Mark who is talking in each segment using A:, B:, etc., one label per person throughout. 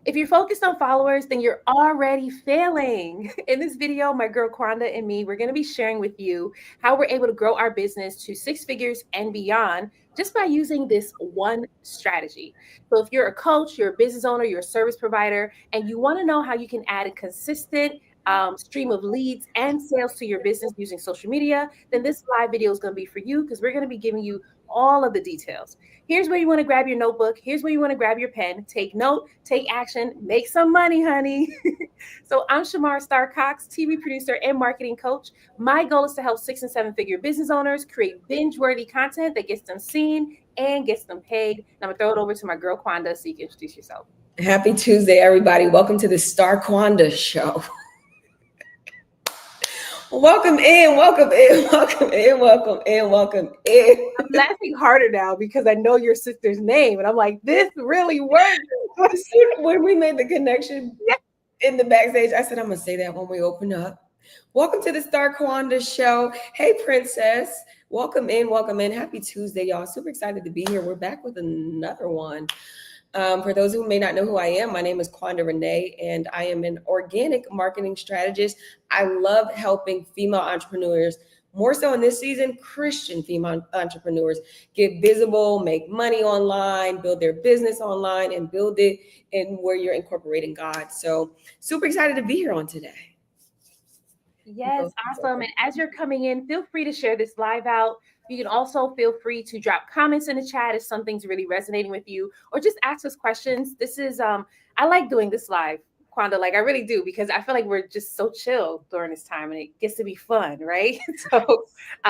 A: If you're focused on followers, then you're already failing. In this video, my girl Kwanda and me, we're going to be sharing with you how we're able to grow our business to six figures and beyond just by using this one strategy. So, if you're a coach, you're a business owner, you're a service provider, and you want to know how you can add a consistent stream of leads and sales to your business using social media, then this live video is going to be for you because we're going to be giving you all of the details. Here's where you want to grab your notebook. Here's where you want to grab your pen. Take note, take action, make some money, honey. So I'm Shamar Star Cox, TV producer and marketing coach. My goal is to help 6 and 7 figure business owners create binge-worthy content that gets them seen and gets them paid. And I'm gonna throw it over to my girl Kwanda so you can introduce yourself.
B: Happy Tuesday, everybody. Welcome to the Star Quanda Show. Welcome in, welcome in, welcome in, welcome in, welcome in.
A: I'm laughing harder now because I know your sister's name, and I'm like, this really worked.
B: When we made the connection
A: Yeah.
B: in the backstage, I said, I'm going to say that when we open up. Welcome to the Star Quanda Show. Hey, Princess. Welcome in, welcome in. Happy Tuesday, y'all. Super excited to be here. We're back with another one. For those who may not know who I am, my name is Kwanda Renee, and I am an organic marketing strategist. I love helping female entrepreneurs, more so in this season, Christian female entrepreneurs, get visible, make money online, build their business online, and build it in where you're incorporating God. So super excited to be here on today.
A: Yes, awesome. And as you're coming in, feel free to share this live out. You can also feel free to drop comments in the chat if something's really resonating with you, or just ask us questions. This is I like doing this live, Kwanda, like I really do, because I feel like we're just so chill during this time and it gets to be fun, right? So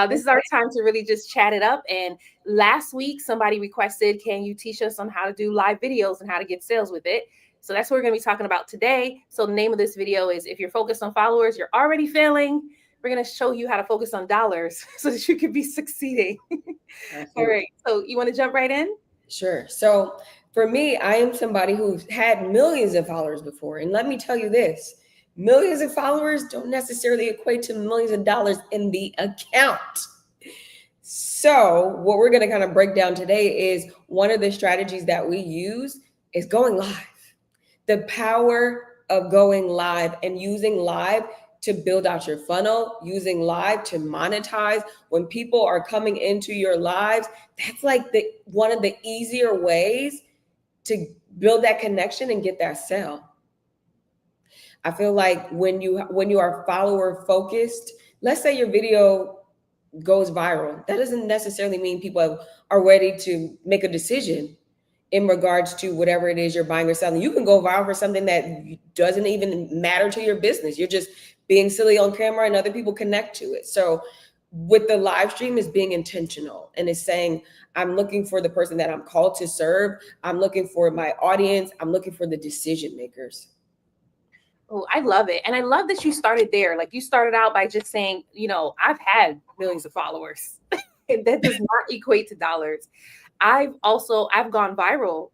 A: this is our time to really just chat it up. And last week, somebody requested, can you teach us on how to do live videos and how to get sales with it? So that's what we're going to be talking about today. So the name of this video is, if you're focused on followers, you're already failing. We're going to show you how to focus on dollars so that you can be succeeding. All right. So you want to jump right in?
B: Sure. So for me, I am somebody who's had millions of followers before. And let me tell you this, millions of followers don't necessarily equate to millions of dollars in the account. So what we're going to kind of break down today is one of the strategies that we use is going live. The power of going live and using live to build out your funnel, using live to monetize. When people are coming into your lives, that's like the one of the easier ways to build that connection and get that sale. I feel like when you are follower focused, let's say your video goes viral, that doesn't necessarily mean people are ready to make a decision in regards to whatever it is you're buying or selling. You can go viral for something that doesn't even matter to your business. You're just being silly on camera and other people connect to it. So with the live stream is being intentional and is saying, I'm looking for the person that I'm called to serve. I'm looking for my audience. I'm looking for the decision makers.
A: Oh, I love it. And I love that you started there. Like you started out by just saying, I've had millions of followers. That does not equate to dollars. I've gone viral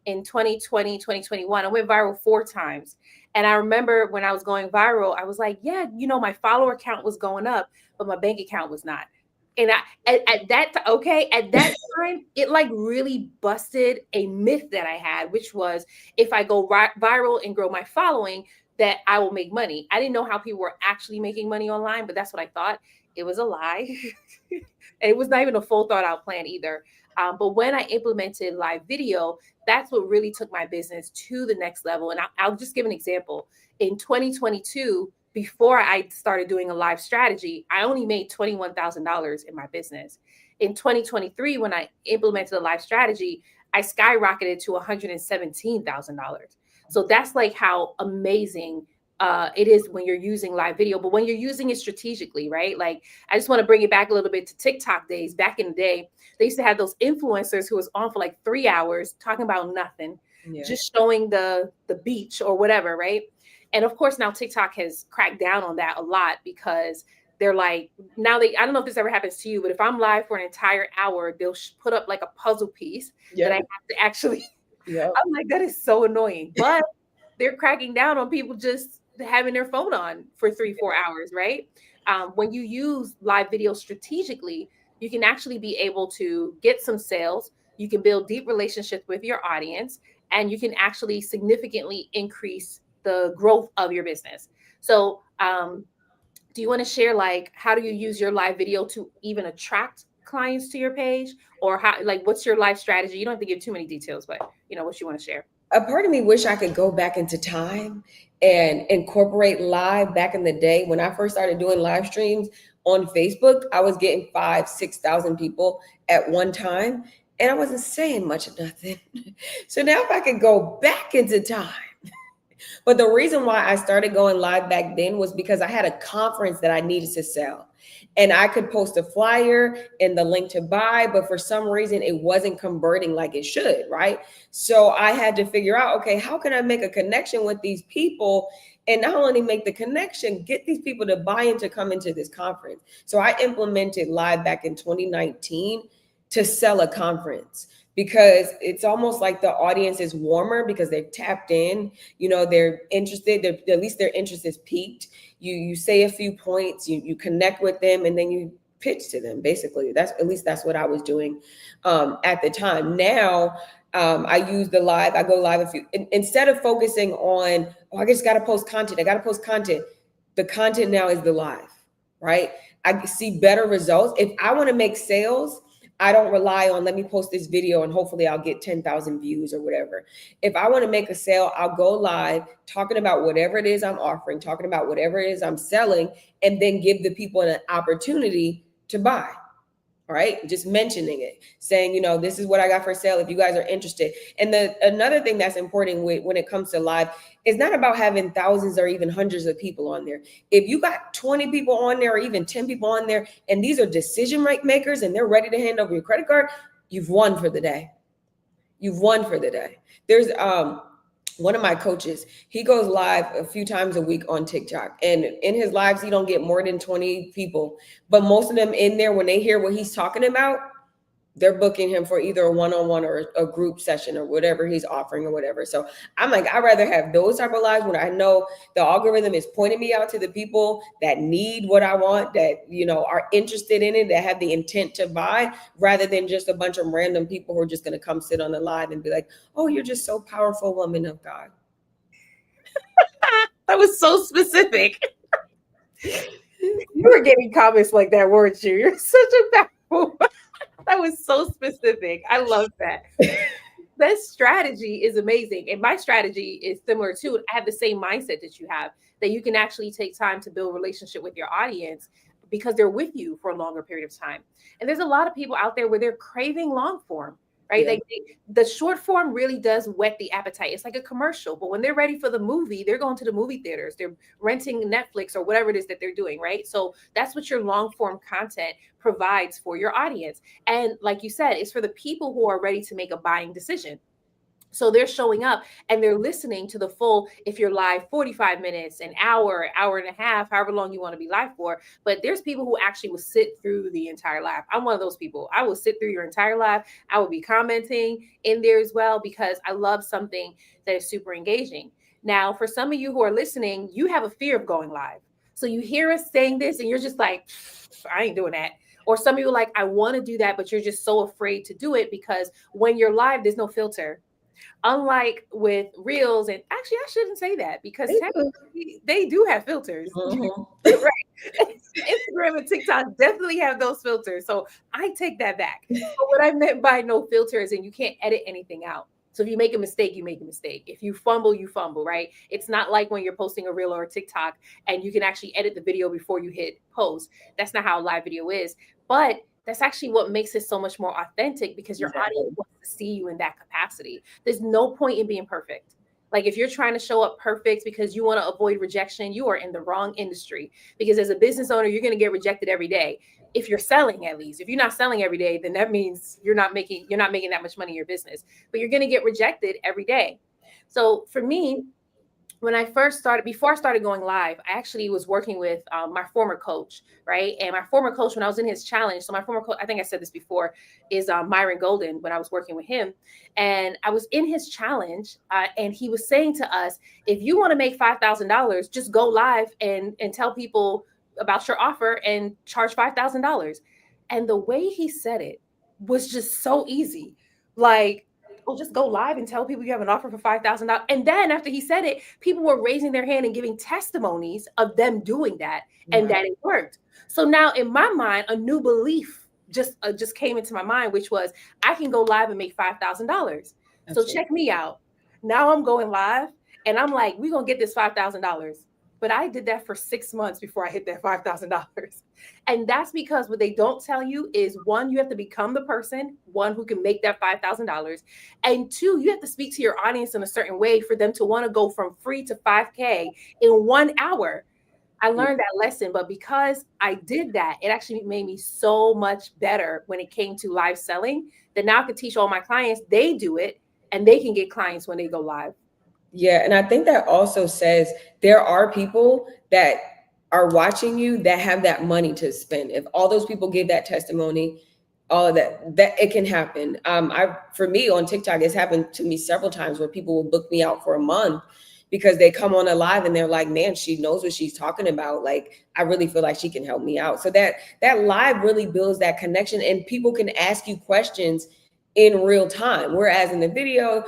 A: in 2020, 2021. I went viral 4 times. And I remember when I was going viral, I was like, yeah, my follower count was going up, but my bank account was not. And at that time, it like really busted a myth that I had, which was if I go viral and grow my following, that I will make money. I didn't know how people were actually making money online, but that's what I thought. It was a lie. It was not even a full thought out plan either. But when I implemented live video, that's what really took my business to the next level. And I'll just give an example. In 2022, before I started doing a live strategy, I only made $21,000 in my business. In 2023, when I implemented a live strategy, I skyrocketed to $117,000. So that's like how amazing it is when you're using live video, but when you're using it strategically, right? Like, I just want to bring it back a little bit to TikTok days. Back in the day, they used to have those influencers who was on for like 3 hours talking about nothing, just showing the beach or whatever, right? And of course, now TikTok has cracked down on that a lot because they're like, I don't know if this ever happens to you, but if I'm live for an entire hour, they'll put up like a puzzle piece that I have to actually, I'm like, that is so annoying. But they're cracking down on people just having their phone on for 3-4 hours, right? When you use live video strategically, you can actually be able to get some sales. You can build deep relationships with your audience. and you can actually significantly increase the growth of your business. So, do you want to share like how do you use your live video to even attract clients to your page, or how, like, what's your live strategy? You don't have to give too many details, but what you want to share.
B: A part of me wish I could go back into time and incorporate live back in the day when I first started doing live streams on Facebook. I was getting 5,000, 6,000 people at one time, and I wasn't saying much of nothing. So now if I could go back into time. But the reason why I started going live back then was because I had a conference that I needed to sell. And I could post a flyer and the link to buy, but for some reason it wasn't converting like it should, right? So I had to figure out, okay, how can I make a connection with these people and not only make the connection, get these people to buy in to come into this conference. So I implemented live back in 2019 to sell a conference, because it's almost like the audience is warmer because they've tapped in, they're interested, at least their interest is piqued. You say a few points, you connect with them, and then you pitch to them. Basically, that's what I was doing at the time. Now I use the live. I go live instead of focusing on, oh, I just got to post content. I got to post content. The content now is the live, right? I see better results. If I want to make sales, I don't rely on, let me post this video and hopefully I'll get 10,000 views or whatever. If I want to make a sale, I'll go live talking about whatever it is I'm offering, talking about whatever it is I'm selling, and then give the people an opportunity to buy. All right. Just mentioning it, saying, this is what I got for sale if you guys are interested. And another thing that's important when it comes to live is not about having thousands or even hundreds of people on there. If you got 20 people on there or even 10 people on there, and these are decision makers and they're ready to hand over your credit card, you've won for the day. You've won for the day. There's one of my coaches, he goes live a few times a week on TikTok, and in his lives, he don't get more than 20 people, but most of them in there, when they hear what he's talking about, they're booking him for either a one-on-one or a group session or whatever he's offering or whatever. So I'm like, I'd rather have those type of lives when I know the algorithm is pointing me out to the people that need what I want, that, are interested in it, that have the intent to buy, rather than just a bunch of random people who are just going to come sit on the live and be like, oh, you're just so powerful, woman of God.
A: That was so specific. You were getting comments like that, weren't you? You're such a powerful. That was so specific. I love that. That strategy is amazing. And my strategy is similar too. I have the same mindset that you have, that you can actually take time to build a relationship with your audience because they're with you for a longer period of time. And there's a lot of people out there where they're craving long form, right?
B: Yeah.
A: The short form really does whet the appetite. It's like a commercial, but when they're ready for the movie, they're going to the movie theaters, they're renting Netflix or whatever it is that they're doing, right? So that's what your long form content provides for your audience. And like you said, it's for the people who are ready to make a buying decision. So they're showing up and they're listening to the full, if you're live 45 minutes, an hour and a half, however long you want to be live for. But there's people who actually will sit through the entire live. I'm one of those people. I will sit through your entire live. I will be commenting in there as well because I love something that is super engaging. Now, for some of you who are listening, you have a fear of going live. So you hear us saying this and you're just like, I ain't doing that. Or some of you are like, I want to do that, but you're just so afraid to do it because when you're live, there's no filter. Unlike with reels, and actually I shouldn't say that because technically they do have filters.
B: Mm-hmm.
A: Right. Instagram and TikTok definitely have those filters. So I take that back. But what I meant by no filters, and you can't edit anything out. So if you make a mistake, you make a mistake. If you fumble, right? It's not like when you're posting a reel or a TikTok and you can actually edit the video before you hit post. That's not how a live video is. But that's actually what makes it so much more authentic because your audience wants to see you in that capacity. There's no point in being perfect. Like if you're trying to show up perfect because you want to avoid rejection, you are in the wrong industry. Because as a business owner, you're going to get rejected every day. If you're selling, at least. If you're not selling every day, then that means you're not making that much money in your business. But you're going to get rejected every day. So for me, when I first started, before I started going live, I actually was working with my former coach, right? And my former coach, when I was in his challenge, so my former coach, I think I said this before, is Myron Golden when I was working with him. And I was in his challenge and he was saying to us, if you want to make $5,000, just go live and tell people about your offer and charge $5,000. And the way he said it was just so easy. Like, well, just go live and tell people you have an offer for $5,000. And then after he said it, people were raising their hand and giving testimonies of them doing that and
B: Right.
A: that it worked. So now in my mind, a new belief just came into my mind, which was I can go live and make $5,000. So
B: Absolutely.
A: check me out. Now I'm going live and I'm like, we're going to get this $5,000. But I did that for 6 months before I hit that $5,000. And that's because what they don't tell you is one, you have to become the person, one who can make that $5,000. And two, you have to speak to your audience in a certain way for them to want to go from free to 5K in 1 hour. I
B: Yeah.
A: learned that lesson, but because I did that, it actually made me so much better when it came to live selling that now I can teach all my clients, they do it and they can get clients when they go live.
B: Yeah, and I think that also says there are people that are watching you that have that money to spend. If all those people give that testimony, all of that it can happen. I for me on TikTok, it's happened to me several times where people will book me out for a month because they come on a live and they're like, man, she knows what she's talking about. Like, I really feel like she can help me out. So that live really builds that connection, and people can ask you questions in real time. Whereas in the video,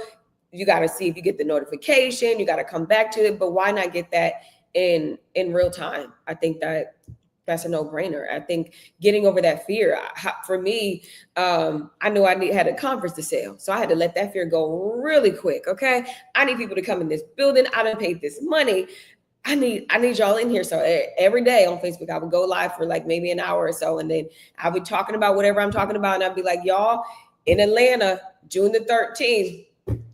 B: you got to see if you get the notification, you got to come back to it, but why not get that in real time? I think that's a no-brainer. I think getting over that fear, for me, I knew had a conference to sell, so I had to let that fear go really quick. Okay, I need people to come in this building. I done paid this money. I need y'all in here. So every day on Facebook, I would go live for like maybe an hour or so, and then I would be talking about whatever I'm talking about, and I'd be like, y'all in Atlanta, June the 13th,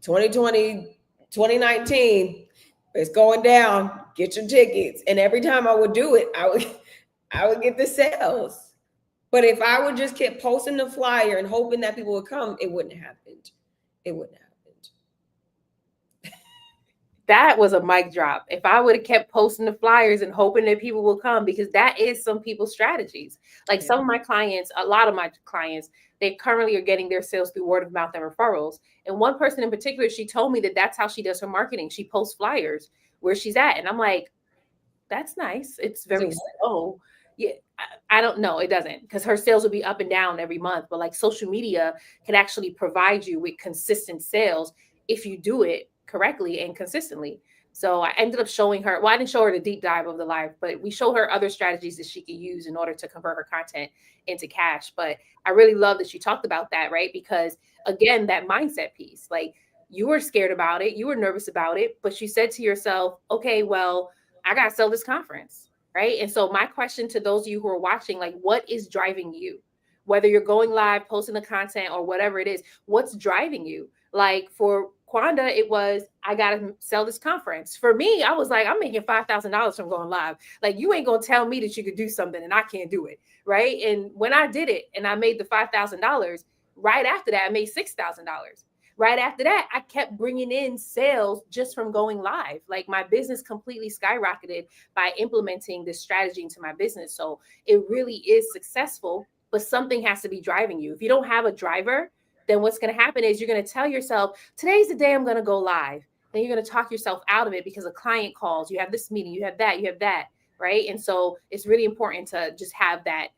B: 2020, 2019, it's going down. Get your tickets. And every time I would do it, I would get the sales. But if I would just keep posting the flyer and hoping that people would come, it wouldn't have happened. It wouldn't have happened.
A: That was a mic drop. If I would have kept posting the flyers and hoping that people will come, because that is some people's strategies. Like
B: Yeah.
A: some of my clients, a lot of my clients, they currently are getting their sales through word of mouth and referrals. And one person in particular, she told me that that's how she does her marketing. She posts flyers where she's at. And I'm like, that's nice. It's
B: Does it
A: very
B: work?
A: slow. Yeah, I don't know. It doesn't, because her sales will be up and down every month. But like social media can actually provide you with consistent sales if you do it correctly and consistently. So I ended up showing her, well, I didn't show her the deep dive of the live, but we showed her other strategies that she could use in order to convert her content into cash. But I really love that she talked about that, right? Because again, that mindset piece, like you were scared about it, you were nervous about it, but you said to yourself, okay, well, I got to sell this conference, right? And so my question to those of you who are watching, like, what is driving you? Whether you're going live, posting the content, or whatever it is, what's driving you? Like for Quanda, it was, I got to sell this conference. For me, I was like, I'm making $5,000 from going live. Like, you ain't going to tell me that you could do something and I can't do it, right? And when I did it and I made the $5,000, right after that, I made $6,000. Right after that, I kept bringing in sales just from going live. Like my business completely skyrocketed by implementing this strategy into my business. So it really is successful, but something has to be driving you. If you don't have a driver, then what's going to happen is you're going to tell yourself, today's the day I'm going to go live. Then you're going to talk yourself out of it because a client calls, you have this meeting, you have that, right? And so it's really important to just have that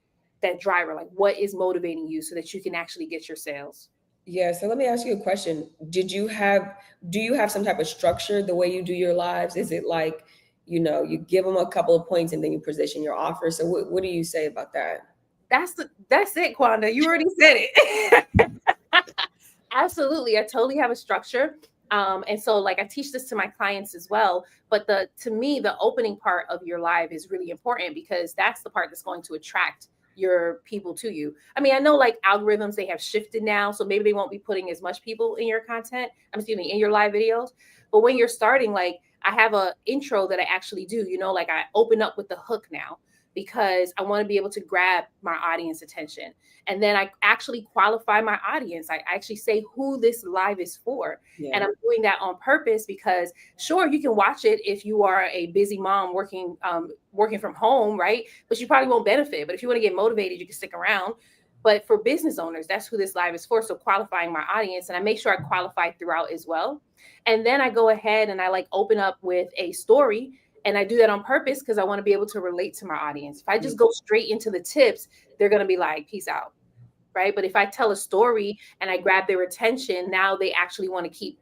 A: driver, like what is motivating you so that you can actually get your sales.
B: Yeah, so let me ask you a question. Do you have some type of structure the way you do your lives? Is it like, you give them a couple of points and then you position your offer? So what do you say about that?
A: That's it, Quanda. You already said it. Absolutely. I totally have a structure. And so like I teach this to my clients as well. But to me, the opening part of your live is really important because that's the part that's going to attract your people to you. I mean, I know like algorithms, they have shifted now. So maybe they won't be putting as much people in your content, excuse me, in your live videos. But when you're starting, like I have a intro that I actually do, like I open up with the hook now because I want to be able to grab my audience attention. And then I actually qualify my audience. I actually say who this live is for.
B: Yeah.
A: And I'm doing that on purpose because sure, you can watch it if you are a busy mom working from home, right? But you probably won't benefit. But if you want to get motivated, you can stick around. But for business owners, that's who this live is for. So qualifying my audience, and I make sure I qualify throughout as well. And then I go ahead and I like open up with a story, and I do that on purpose because I want to be able to relate to my audience. If I just go straight into the tips, they're going to be like, peace out. right? But if I tell a story and I grab their attention, now they actually want to keep,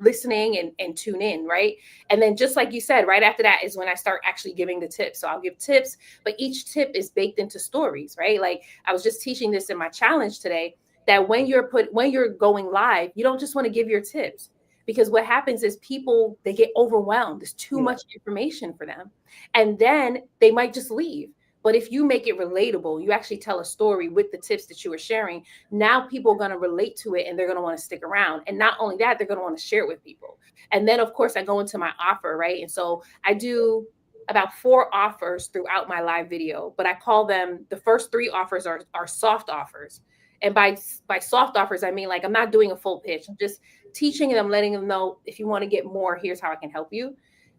A: listening and tune in, right? And then just like you said, right after that is when I start actually giving the tips. So I'll give tips, but each tip is baked into stories, right? Like I was just teaching this in my challenge today, that when you're going live, you don't just want to give your tips, because what happens is people, they get overwhelmed. There's too
B: Yeah.
A: much information for them, and then they might just leave. But if you make it relatable, you actually tell a story with the tips that you were sharing, now people are going to relate to it and they're going to want to stick around. And not only that, they're going to want to share it with people. And then of course I go into my offer, right? And so I do about 4 offers throughout my live video, but I call them, the first 3 offers are soft offers. And by soft offers, I mean, like, I'm not doing a full pitch. I'm just teaching them, letting them know, if you want to get more, here's how I can help you.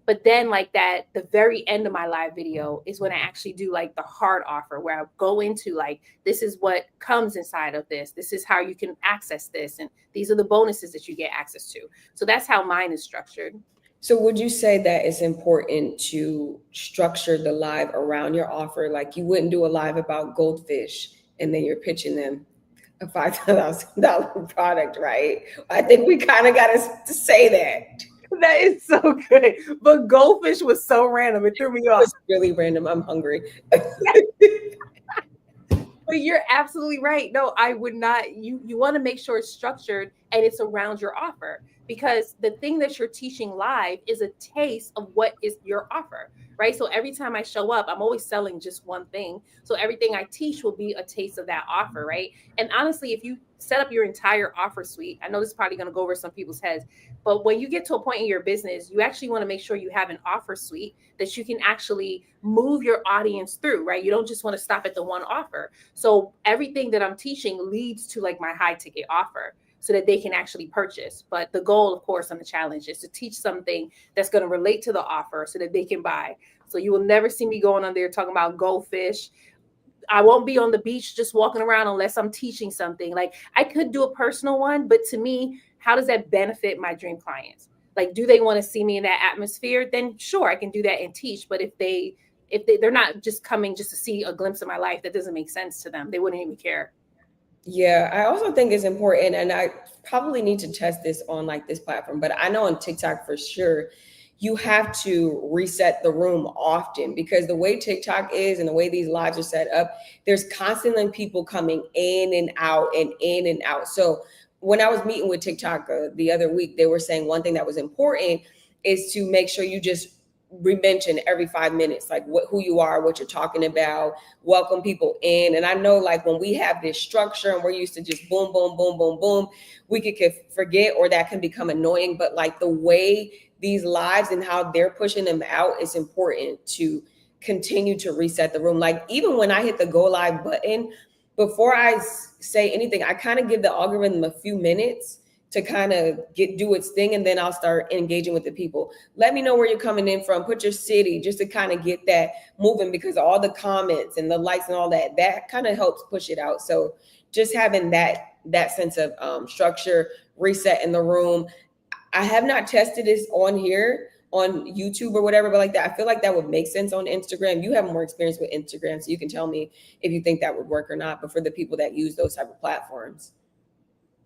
A: But then, like, that, the very end of my live video is when I actually do like the hard offer, where I go into like, this is what comes inside of this. This is how you can access this. And these are the bonuses that you get access to. So that's how mine is structured.
B: So would you say that it's important to structure the live around your offer? Like you wouldn't do a live about goldfish and then you're pitching them a $5,000 product, right? I think we kind of got to say that.
A: That is so good. But goldfish was so random. It threw me
B: It
A: off.
B: was really random. I'm hungry.
A: But you're absolutely right. No, I would not. You want to make sure it's structured and it's around your offer, because the thing that you're teaching live is a taste of what is your offer, right? So every time I show up, I'm always selling just one thing. So everything I teach will be a taste of that offer, right? And honestly, if you set up your entire offer suite, I know this is probably going to go over some people's heads, but when you get to a point in your business, you actually want to make sure you have an offer suite that you can actually move your audience through, right? You don't just want to stop at the one offer. So everything that I'm teaching leads to like my high ticket offer, so that they can actually purchase. But the goal, of course, on the challenge is to teach something that's going to relate to the offer so that they can buy. So you will never see me going on there talking about goldfish. I won't be on the beach just walking around unless I'm teaching something. Like, I could do a personal one, but to me, how does that benefit my dream clients? Like, do they want to see me in that atmosphere? Then sure, I can do that and teach. But they're not just coming just to see a glimpse of my life, that doesn't make sense to them. They wouldn't even care.
B: Yeah, I also think it's important, and I probably need to test this on like this platform, but I know on TikTok for sure, you have to reset the room often because the way TikTok is and the way these lives are set up, there's constantly people coming in and out and in and out. So when I was meeting with TikTok the other week, they were saying one thing that was important is to make sure you just re-mention every 5 minutes, like who you are, what you're talking about, welcome people in. And I know like when we have this structure and we're used to just boom, boom, boom, boom, boom, we could forget, or that can become annoying. But like the way these lives and how they're pushing them out, it's important to continue to reset the room. Like even when I hit the go live button, before I say anything, I kind of give the algorithm a few minutes to kind of do its thing, and then I'll start engaging with the people. Let me know where you're coming in from, put your city, just to kind of get that moving, because all the comments and the likes and all that kind of helps push it out. So just having that sense of structure, reset in the room. I have not tested this on here on YouTube or whatever, but like that, I feel like that would make sense on Instagram. You have more experience with Instagram, so you can tell me if you think that would work or not. But for the people that use those type of platforms.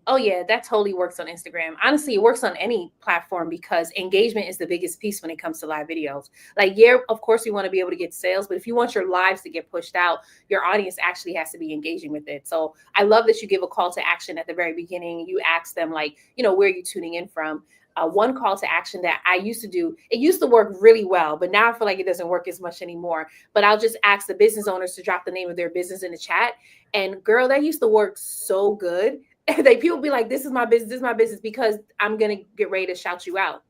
A: Oh yeah, that totally works on Instagram. Honestly, it works on any platform because engagement is the biggest piece when it comes to live videos. Like, yeah, of course we want to be able to get sales, but if you want your lives to get pushed out, your audience actually has to be engaging with it. So I love that you give a call to action at the very beginning. You ask them like, where are you tuning in from? One call to action that I used to do, it used to work really well, but now I feel like it doesn't work as much anymore. But I'll just ask the business owners to drop the name of their business in the chat. And girl, that used to work so good. People be like, this is my business, because I'm gonna get ready to shout you out.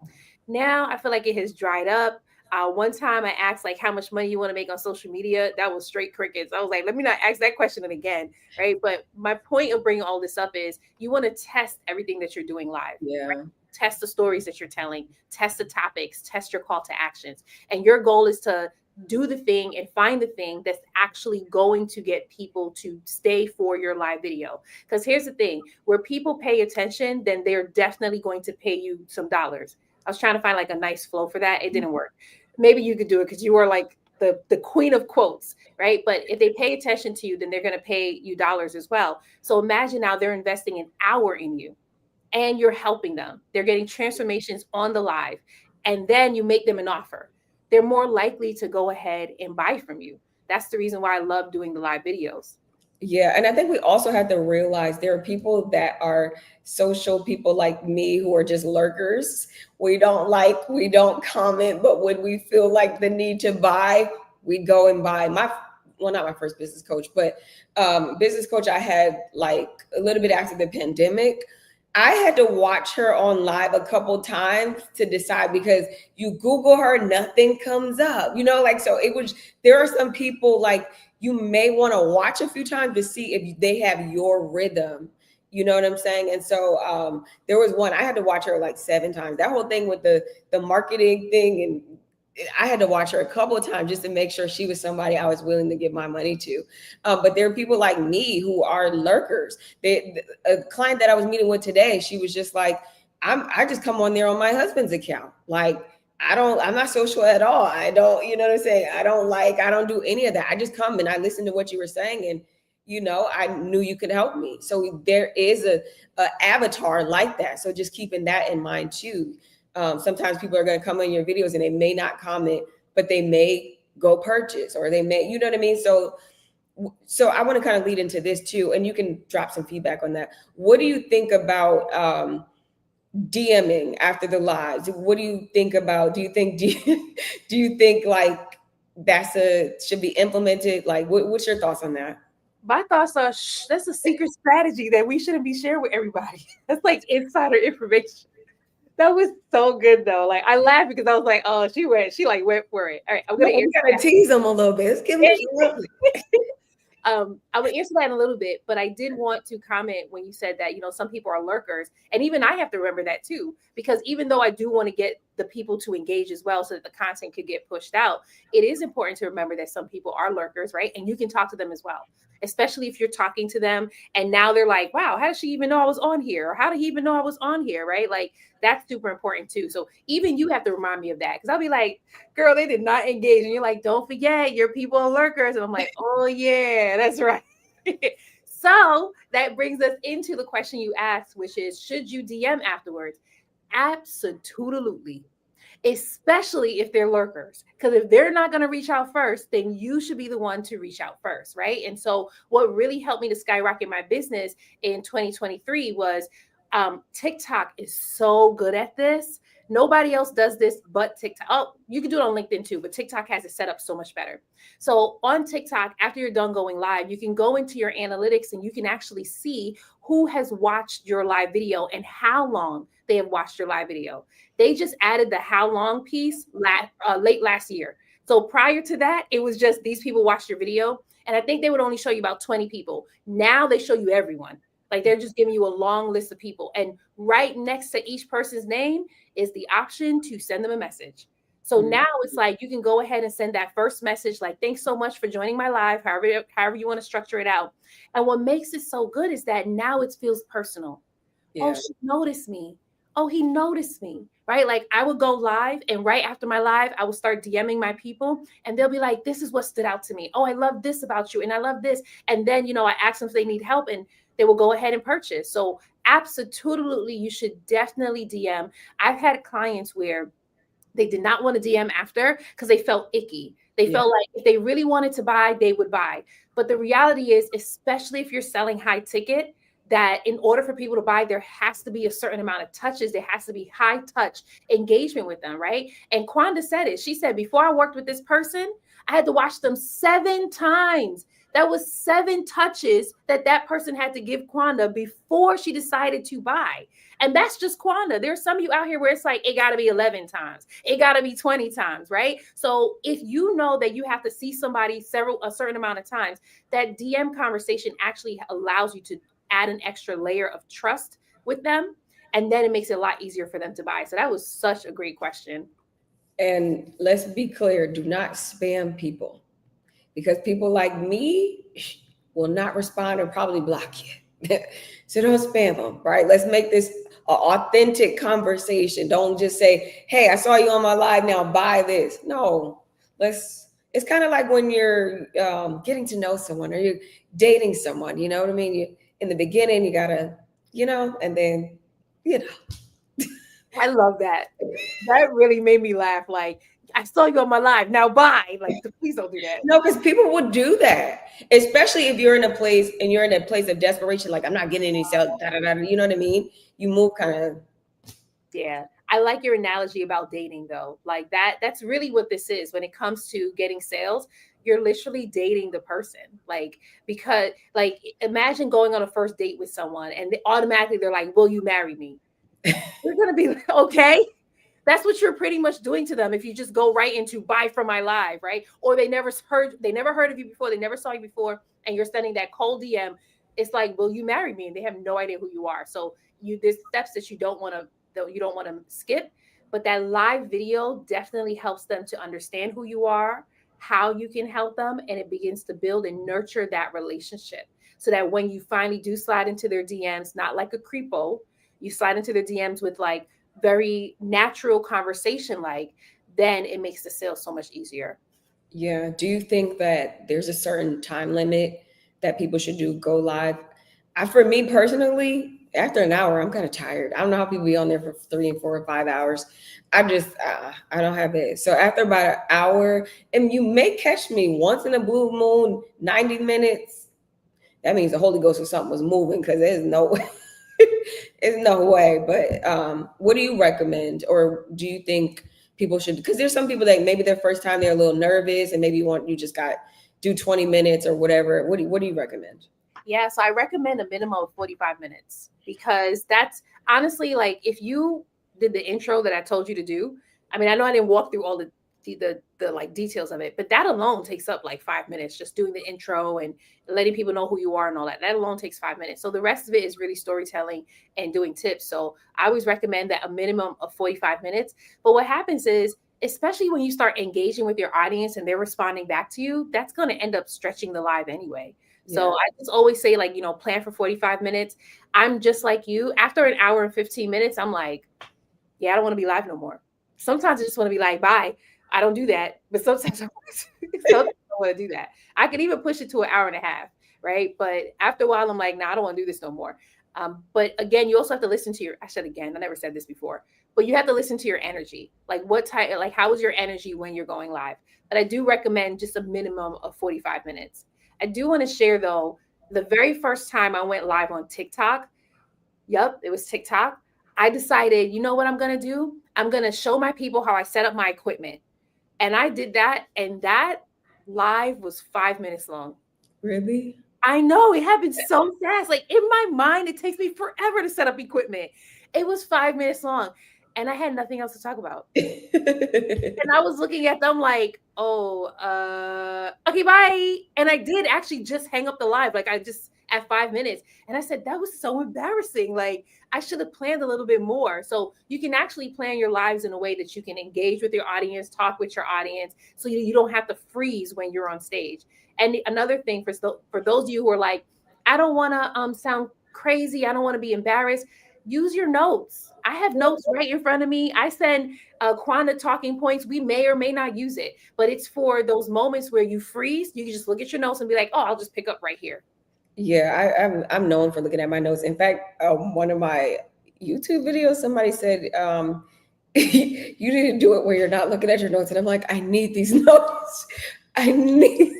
A: Now I feel like it has dried up. One time I asked like how much money you want to make on social media. That was straight crickets. I was like, let me not ask that question again, right? But my point of bringing all this up is you want to test everything that you're doing live.
B: Yeah.
A: Test the stories that you're telling, test the topics, test your call to actions. And your goal is to do the thing and find the thing that's actually going to get people to stay for your live video. Because here's the thing, where people pay attention, then they're definitely going to pay you some dollars. I was trying to find like a nice flow for that. It didn't work. Maybe you could do it because you were like the queen of quotes, right? But if they pay attention to you, then they're going to pay you dollars as well. So imagine now they're investing an hour in you and you're helping them. They're getting transformations on the live, and then you make them an offer. They're more likely to go ahead and buy from you. That's the reason why I love doing the live videos.
B: Yeah, and I think we also have to realize there are people that are social people like me who are just lurkers. We don't like, we don't comment, but when we feel like the need to buy, we go and buy. Well, not my first business coach, but business coach I had like a little bit after the pandemic. I had to watch her on live a couple times to decide because you Google her, nothing comes up, like, so it was, there are some people like you may want to watch a few times to see if they have your rhythm. You know what I'm saying? And so there was one, I had to watch her like 7 times. That whole thing with the marketing thing, and I had to watch her a couple of times just to make sure she was somebody I was willing to give my money to. But there are people like me who are lurkers. A client that I was meeting with today, she was just like, I just come on there on my husband's account. Like, I'm not social at all. I don't, you know what I'm saying? I don't do any of that. I just come and I listen to what you were saying. And, I knew you could help me. So there is a avatar like that. So just keeping that in mind too. Sometimes people are going to come on your videos and they may not comment, but they may go purchase, or they may, you know what I mean? So I want to kind of lead into this too, and you can drop some feedback on that. What do you think about DMing after the lives? What do you think about? Do you think do you think like should be implemented? Like, what's your thoughts on that?
A: My thoughts are that's a secret strategy that we shouldn't be sharing with everybody. That's like insider information. That was so good though. Like I laughed because I was like, oh, she went for it. All right, I'm
B: No,
A: gonna
B: we
A: answer
B: gotta tease them a little bit. Let's give them
A: that. I would answer that in a little bit, but I did want to comment when you said that, some people are lurkers. And even I have to remember that too, because even though I do want to get the people to engage as well so that the content could get pushed out, it is important to remember that some people are lurkers, right? And you can talk to them as well, especially if you're talking to them and now they're like, wow, how does she even know I was on here? Or how did he even know I was on here, right? Like that's super important too. So even you have to remind me of that, because I'll be like, girl, they did not engage. And you're like, don't forget, your people are lurkers. And I'm like, oh, yeah, that's right. So that brings us into the question you asked, which is, should you DM afterwards? Absolutely. Especially if they're lurkers. Because if they're not going to reach out first, then you should be the one to reach out first, right? And so what really helped me to skyrocket my business in 2023 was TikTok is so good at this. Nobody else does this but TikTok. Oh, you can do it on LinkedIn too, but TikTok has it set up so much better. So on TikTok, after you're done going live, you can go into your analytics and you can actually see who has watched your live video and how long they have watched your live video. They just added the how long piece late last year. So prior to that, it was just these people watched your video. And I think they would only show you about 20 people. Now they show you everyone. Like they're just giving you a long list of people. And right next to each person's name is the option to send them a message. So now it's like you can go ahead and send that first message, like, thanks so much for joining my live, however you want to structure it out. And what makes it so good is that now it feels personal. Yeah. Oh, she noticed me. Oh, he noticed me, right? Like I would go live, and right after my live, I would start DMing my people and they'll be like, this is what stood out to me. Oh, I love this about you. And I love this. And then, I ask them if they need help and they will go ahead and purchase. So absolutely, you should definitely DM. I've had clients where they did not want to DM after because they felt icky. They felt like if they really wanted to buy, they would buy. But the reality is, especially if you're selling high ticket, that in order for people to buy, there has to be a certain amount of touches. There has to be high touch engagement with them, right? And Kwanda said it. She said, before I worked with this person, I had to watch them 7 times. That was 7 touches that person had to give Kwanda before she decided to buy. And that's just Kwanda. There's some of you out here where it's like, it got to be 11 times. It got to be 20 times, right? So if you know that you have to see somebody a certain amount of times, that DM conversation actually allows you to add an extra layer of trust with them. And then it makes it a lot easier for them to buy. So that was such a great question.
B: And let's be clear, do not spam people, because people like me will not respond or probably block you. So don't spam them, right? Let's make this an authentic conversation. Don't just say, hey, I saw you on my live, now buy this. No, it's it's kind of like when you're getting to know someone or you're dating someone, you know what I mean? You, in the beginning, you gotta, and then, you
A: I love that. That really made me laugh. Like, I saw you on my live. Now bye. Like, please don't do that.
B: no, because people would do that, especially if you're in a place and you're in a place of desperation. Like, I'm not getting any sales, da, da, da, you know what I mean? You move kind of.
A: Yeah. I like your analogy about dating though. Like that's really what this is when it comes to getting sales. You're literally dating the person. Like because like imagine going on a first date with someone and automatically they're like, "Will you marry me?" You're going to be like, "Okay." That's what you're pretty much doing to them if you just go right into buy from my live, right? Or they never heard of you before, they never saw you before, and you're sending that cold DM. It's like, will you marry me? And they have no idea who you are. So there's steps that you don't want to skip, but that live video definitely helps them to understand who you are, how you can help them, and it begins to build and nurture that relationship. So that when you finally do slide into their DMs, not like a creepo, you slide into their DMs with like very natural conversation, like then it makes the sale so much easier.
B: Yeah. Do you think that there's a certain time limit that people should do go live? For me personally, after an hour, I'm kind of tired. I don't know how people be on there for 3 and 4 or 5 hours. I don't have it. So after about an hour, and you may catch me once in a blue moon, 90 minutes. That means the Holy Ghost or something was moving because there's no there's no way. But what do you recommend, or do you think people should? Because there's some people that maybe their first time they're a little nervous, and maybe you just got do 20 minutes or whatever. What do you recommend?
A: Yeah, so I recommend a minimum of 45 minutes because that's honestly like if you did the intro that I told you to do. I mean, I know I didn't walk through all the like details of it, but that alone takes up like 5 minutes just doing the intro and letting people know who you are and all that. That alone takes 5 minutes. So the rest of it is really storytelling and doing tips. So I always recommend that a minimum of 45 minutes. But what happens is especially when you start engaging with your audience and they're responding back to you, that's going to end up stretching the live anyway. So
B: Yeah.
A: I just always say, like, plan for 45 minutes. I'm just like you. After an hour and 15 minutes, I'm like, yeah, I don't want to be live no more. Sometimes I just want to be like, bye. I don't do that. But sometimes sometimes I want to do that. I could even push it to an hour and a half, right? But after a while, I'm like, nah, I don't want to do this no more. But again, you also have to listen to I said again, I never said this before, but you have to listen to your energy. Like what type, like how is your energy when you're going live? But I do recommend just a minimum of 45 minutes. I do want to share though, the very first time I went live on TikTok, yep, it was TikTok. I decided, you know what I'm going to do? I'm going to show my people how I set up my equipment. And I did that. And that live was 5 minutes long.
B: Really?
A: I know it happened so fast. Like in my mind, it takes me forever to set up equipment. It was 5 minutes long. And I had nothing else to talk about. And I was looking at them like, oh, okay, bye. And I did actually just hang up the live. Like I just at 5 minutes. And I said, that was so embarrassing. Like I should have planned a little bit more. So you can actually plan your lives in a way that you can engage with your audience, talk with your audience, so you don't have to freeze when you're on stage. And another thing for those of you who are like, I don't want to sound crazy. I don't want to be embarrassed. Use your notes. I have notes right in front of me. I send Quanta talking points. We may or may not use it, but it's for those moments where you freeze. You can just look at your notes and be like, "Oh, I'll just pick up right here."
B: Yeah, I'm known for looking at my notes. In fact, one of my YouTube videos, somebody said, "You need to do it where you're not looking at your notes," and I'm like, "I need these notes. I need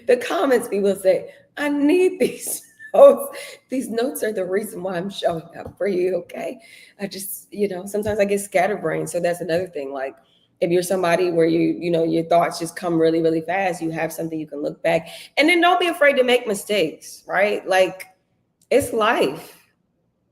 B: the comments." People say, "I need these notes. These notes are the reason why I'm showing up for you." Okay, I just, sometimes I get scatterbrained, so that's another thing. Like, if you're somebody where your thoughts just come really, really fast, you have something you can look back, and then don't be afraid to make mistakes, right? Like, it's life.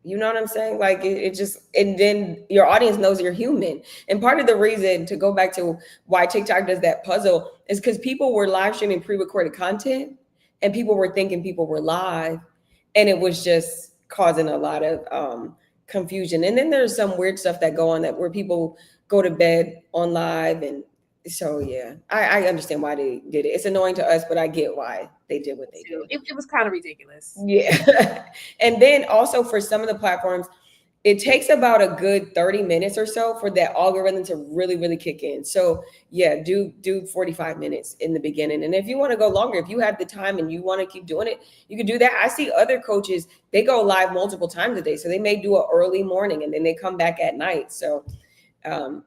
B: You know what I'm saying? Like it just, and then your audience knows you're human. And part of the reason, to go back to why TikTok does that puzzle, is because people were live streaming pre-recorded content, and people were thinking people were live, and it was just causing a lot of confusion. And then there's some weird stuff that go on that where people go to bed on live, and so yeah, I understand why they did it. It's annoying to us, but I get why they did what they did.
A: It was kind of ridiculous.
B: Yeah. And then also for some of the platforms, it takes about a good 30 minutes or so for that algorithm to really kick in. So yeah, do 45 minutes in the beginning. And if you want to go longer, if you have the time and you want to keep doing it, you can do that. I see other coaches, they go live multiple times a day. So they may do an early morning and then they come back at night. So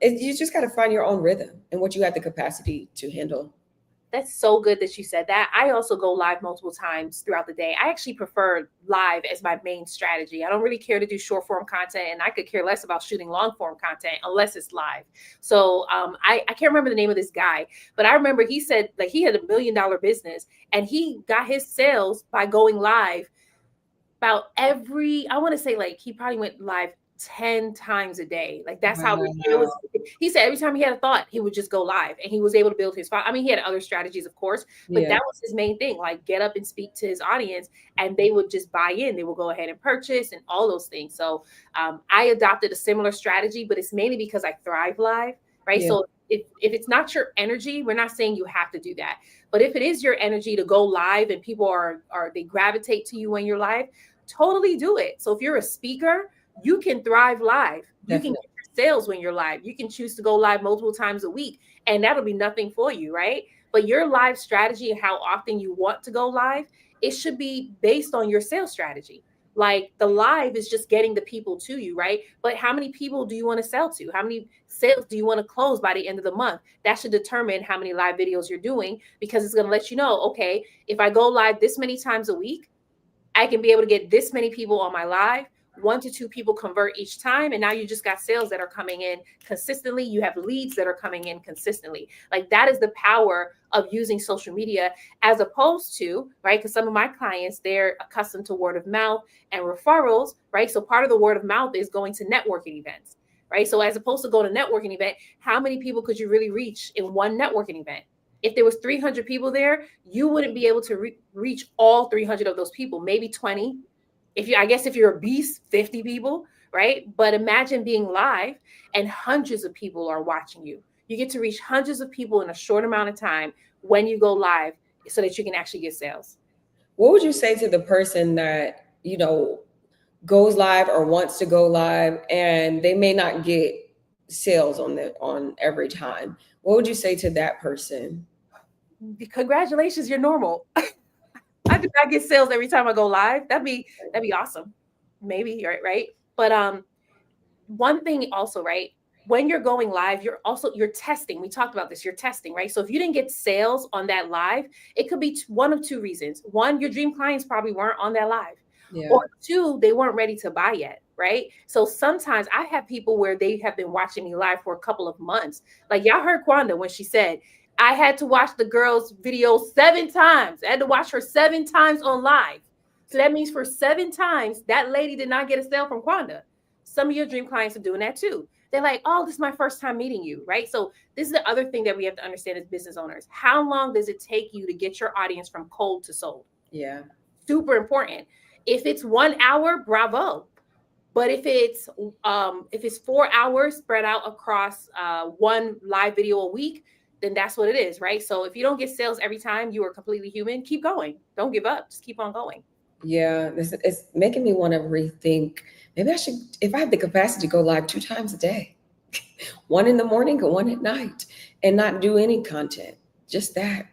B: you just got to find your own rhythm and what you have the capacity to handle.
A: That's so good that you said that. I also go live multiple times throughout the day. I actually prefer live as my main strategy. I don't really care to do short form content, and I could care less about shooting long form content unless it's live. So I can't remember the name of this guy, but I remember he said like he had $1 million business and he got his sales by going live about I want to say like he probably went live 10 times a day. Like that's how it was.
B: Wow.
A: He said every time he had a thought, he would just go live and he was able to build his file. I mean, he had other strategies, of course, but
B: Yeah.
A: that was his main thing. Like get up and speak to his audience and they would just buy in. They will go ahead and purchase and all those things. So I adopted a similar strategy, but it's mainly because I thrive live, right?
B: Yeah.
A: So if it's not your energy, we're not saying you have to do that. But if it is your energy to go live and people are they gravitate to you when you're live, totally do it. So if you're a speaker, you can thrive live. You can
B: Definitely.
A: get your sales when you're live. You can choose to go live multiple times a week, and that'll be nothing for you, right? But your live strategy and how often you want to go live, it should be based on your sales strategy. Like the live is just getting the people to you, right? But how many people do you want to sell to? How many sales do you want to close by the end of the month? That should determine how many live videos you're doing because it's going to let you know, okay, if I go live this many times a week, I can be able to get this many people on my live. 1 to 2 people convert each time. And now you just got sales that are coming in consistently. You have leads that are coming in consistently. Like that is the power of using social media as opposed to, right? Because some of my clients, they're accustomed to word of mouth and referrals, right? So part of the word of mouth is going to networking events, right? So as opposed to going to networking event, how many people could you really reach in one networking event? If there was 300 people there, you wouldn't be able to reach all 300 of those people, maybe 20. I guess if you're a beast, 50 people, right? But imagine being live and hundreds of people are watching you. You get to reach hundreds of people in a short amount of time when you go live so that you can actually get sales.
B: What would you say to the person that, goes live or wants to go live and they may not get sales on every time? What would you say to that person?
A: Congratulations, you're normal. I do not get sales every time I go live. That'd be awesome. Maybe, right? But one thing also, right? When you're going live, you're testing. We talked about this. You're testing, right? So if you didn't get sales on that live, it could be one of two reasons. One, your dream clients probably weren't on that live.
B: Yeah.
A: Or two, they weren't ready to buy yet, right? So sometimes I have people where they have been watching me live for a couple of months. Like y'all heard Kwanda when she said, I had to watch the girl's video 7 times. I had to watch her 7 times on live. So that means for 7 times, that lady did not get a sale from Kwanda. Some of your dream clients are doing that too. They're like, oh, this is my first time meeting you, right? So this is the other thing that we have to understand as business owners. How long does it take you to get your audience from cold to sold?
B: Yeah.
A: Super important. If it's 1 hour, bravo. But if it's 4 hours spread out across one live video a week, then that's what it is, right? So if you don't get sales every time, you are completely human. Keep going. Don't give up. Just keep on going.
B: Yeah. It's making me want to rethink. Maybe I should, if I have the capacity to go live 2 times a day, one in the morning and one at night, and not do any content, just that.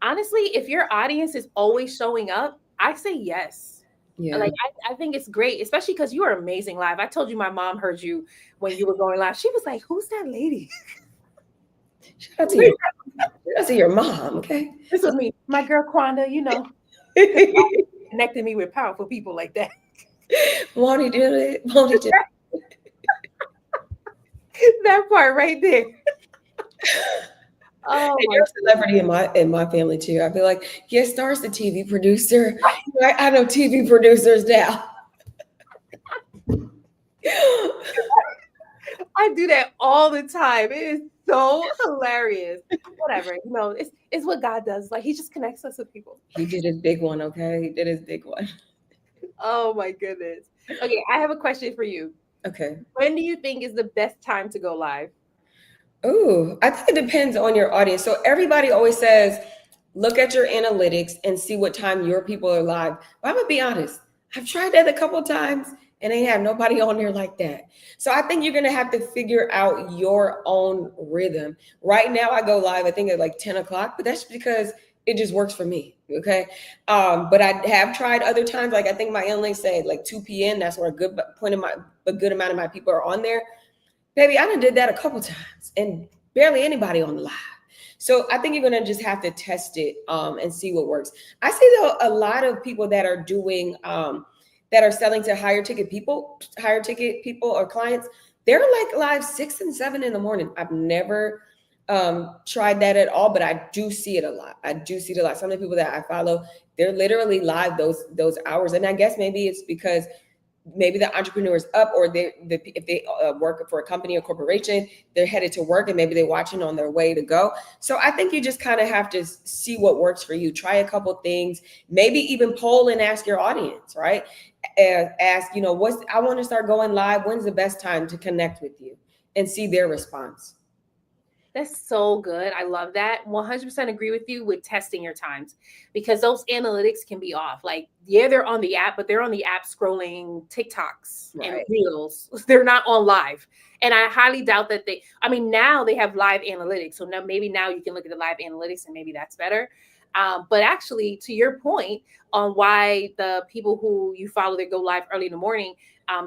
A: Honestly, if your audience is always showing up, I say yes.
B: Yeah.
A: Like I think it's great, especially because you are amazing live. I told you my mom heard you when you were going live. She was like, "Who's that lady?"
B: Shout out to your, shout out to your mom. Okay.
A: This was me, my girl Kwanda. Connected me with powerful people like that.
B: Won't he do it? Won't he do it?
A: That part right there. Oh
B: And
A: my
B: you're a celebrity in my family too. I feel like, yes, Star's the TV producer. I know TV producers now.
A: I do that all the time. It is so hilarious. Whatever, it's what God does. Like he just connects us with people.
B: He did his big one, okay? He did his big one.
A: Oh my goodness. Okay, I have a question for you.
B: Okay.
A: When do you think is the best time to go live?
B: Ooh, I think it depends on your audience. So everybody always says, look at your analytics and see what time your people are live. But I'm gonna be honest. I've tried that a couple of times and ain't have nobody on there like that. So I think you're gonna have to figure out your own rhythm. Right now, I go live, I think at like 10 o'clock, but that's because it just works for me. Okay. But I have tried other times. Like I think my inlay said like 2 p.m. That's where a good amount of my people are on there. Baby, I done did that a couple times and barely anybody on the live. So I think you're gonna just have to test it and see what works. I see though a lot of people that are doing that are selling to higher ticket people or clients. They're like live 6 and 7 in the morning. I've never tried that at all, but I do see it a lot. I do see it a lot. Some of the people that I follow, they're literally live those hours, and I guess maybe it's because maybe the entrepreneur is up, or if they work for a company or corporation, they're headed to work and maybe they're watching on their way to go. So I think you just kind of have to see what works for you. Try a couple things, maybe even poll and ask your audience, right? Ask, I want to start going live. When's the best time to connect with you, and see their response.
A: That's so good. I love that. 100% agree with you with testing your times, because those analytics can be off. Like, yeah, they're on the app, but they're on the app scrolling TikToks and
B: Right.
A: Reels. They're not on live. And I highly doubt that now they have live analytics. So now maybe now you can look at the live analytics and maybe that's better. But actually, to your point on why the people who you follow that go live early in the morning.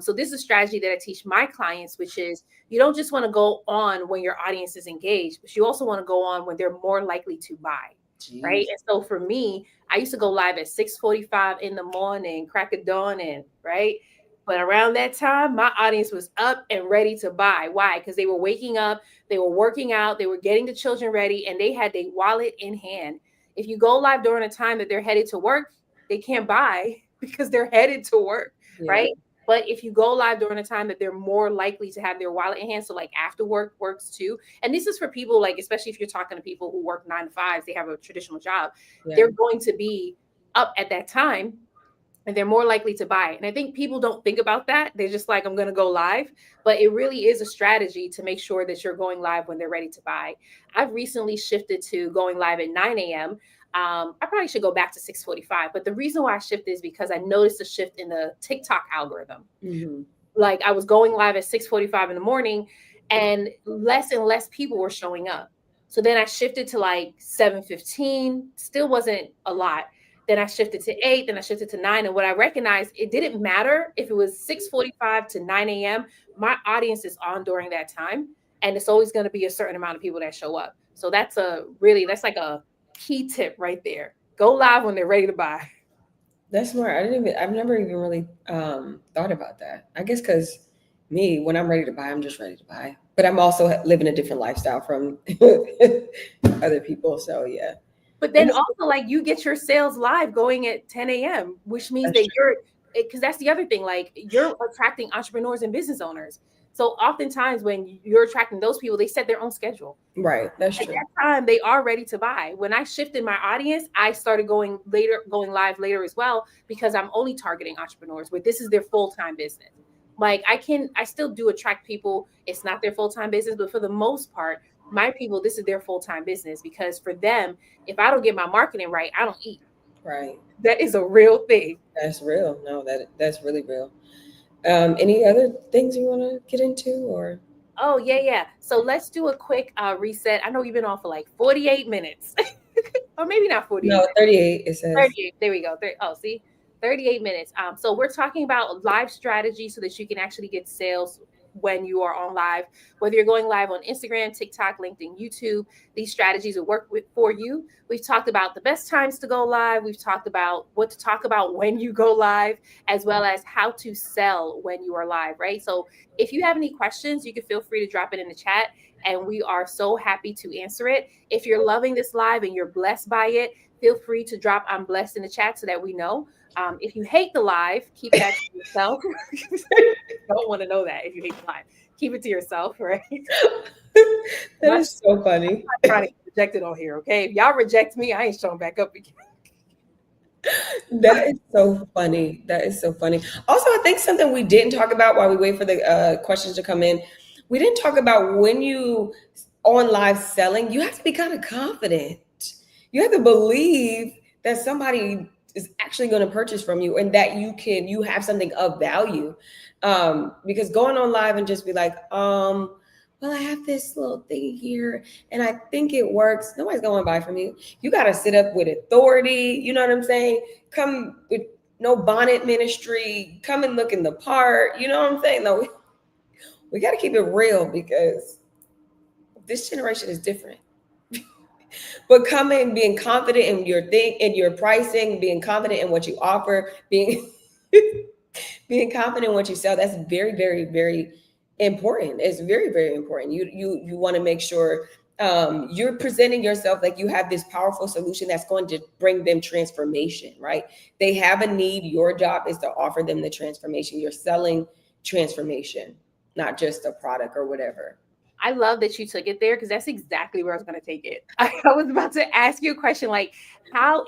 A: So this is a strategy that I teach my clients, which is you don't just want to go on when your audience is engaged, but you also want to go on when they're more likely to buy. Right.
B: Jeez.
A: And so for me, I used to go live at 6:45 in the morning, crack of dawn in, right? But around that time, my audience was up and ready to buy. Why? Because they were waking up, they were working out, they were getting the children ready, and they had their wallet in hand. If you go live during a time that they're headed to work, they can't buy because they're headed to work,
B: Yeah.
A: right? But if you go live during a time that they're more likely to have their wallet in hand, so like after work works too. And this is for people like, especially if you're talking to people who work 9 to 5s, they have a traditional job,
B: Yeah.
A: they're going to be up at that time and they're more likely to buy. And I think people don't think about that. They're just like, I'm going to go live. But it really is a strategy to make sure that you're going live when they're ready to buy. I've recently shifted to going live at 9 a.m. I probably should go back to 6:45. But the reason why I shifted is because I noticed a shift in the TikTok algorithm.
B: Mm-hmm.
A: Like I was going live at 6:45 in the morning and less people were showing up. So then I shifted to like 7:15, still wasn't a lot. Then I shifted to 8, then I shifted to 9. And what I recognized, it didn't matter if it was 6:45 to 9 a.m. My audience is on during that time. And it's always going to be a certain amount of people that show up. So that's like a key tip right there. Go live when they're ready to buy.
B: That's smart. I've never even really thought about that. I guess because me, when I'm ready to buy, I'm just ready to buy. But I'm also living a different lifestyle from other people. So yeah,
A: But
B: and
A: then also, like, you get your sales live going at 10 a.m., which means
B: that's
A: that
B: true.
A: because that's the other thing, like, you're attracting entrepreneurs and business owners. So oftentimes when you're attracting those people, they set their own schedule.
B: Right. That's
A: At
B: true.
A: that time, they are ready to buy. When I shifted my audience, I started going live later as well, because I'm only targeting entrepreneurs where this is their full-time business. Like I still do attract people. It's not their full-time business, but for the most part, my people, this is their full-time business, because for them, if I don't get my marketing right, I don't eat.
B: Right.
A: That is a real thing.
B: That's real. No, that's really real. Any other things you want to get into, or
A: Oh, yeah, yeah. So let's do a quick reset. I know we've been on for like 48 minutes, or maybe not 48.
B: no? 38. It says.
A: 38. There we go. Oh, see, 38 minutes. So we're talking about live strategy so that you can actually get sales when you are on live, whether you're going live on Instagram, TikTok, LinkedIn, YouTube. These strategies will work for you. We've talked about the best times to go live. We've talked about what to talk about when you go live, as well as how to sell when you are live, right? So if you have any questions, you can feel free to drop it in the chat, and we are so happy to answer it. If you're loving this live and you're blessed by it, feel free to drop I'm blessed in the chat so that we know. If you hate the live, keep that to yourself. Don't want to know that if you hate the live. Keep it to yourself, right?
B: That
A: Not
B: is so funny.
A: trying to get rejected on here, okay? If y'all reject me, I ain't showing back up again.
B: That is so funny. That is so funny. Also, I think something we didn't talk about while we wait for the questions to come in, we didn't talk about when you on live selling, you have to be kind of confident. You have to believe that somebody is actually going to purchase from you, and that you have something of value. Because going on live and just be like, well, I have this little thing here and I think it works. Nobody's going to buy from you. You got to sit up with authority. You know what I'm saying? Come with no bonnet ministry. Come and look in the part. You know what I'm saying? No, we got to keep it real because this generation is different. But coming, being confident in your thing, in your pricing, being confident in what you offer, being being confident in what you sell, that's very, very, very important. It's very, very important. You want to make sure you're presenting yourself like you have this powerful solution that's going to bring them transformation, right? They have a need. Your job is to offer them the transformation. You're selling transformation, not just a product or whatever.
A: I love that you took it there because that's exactly where I was going to take it. I was about to ask you a question like, how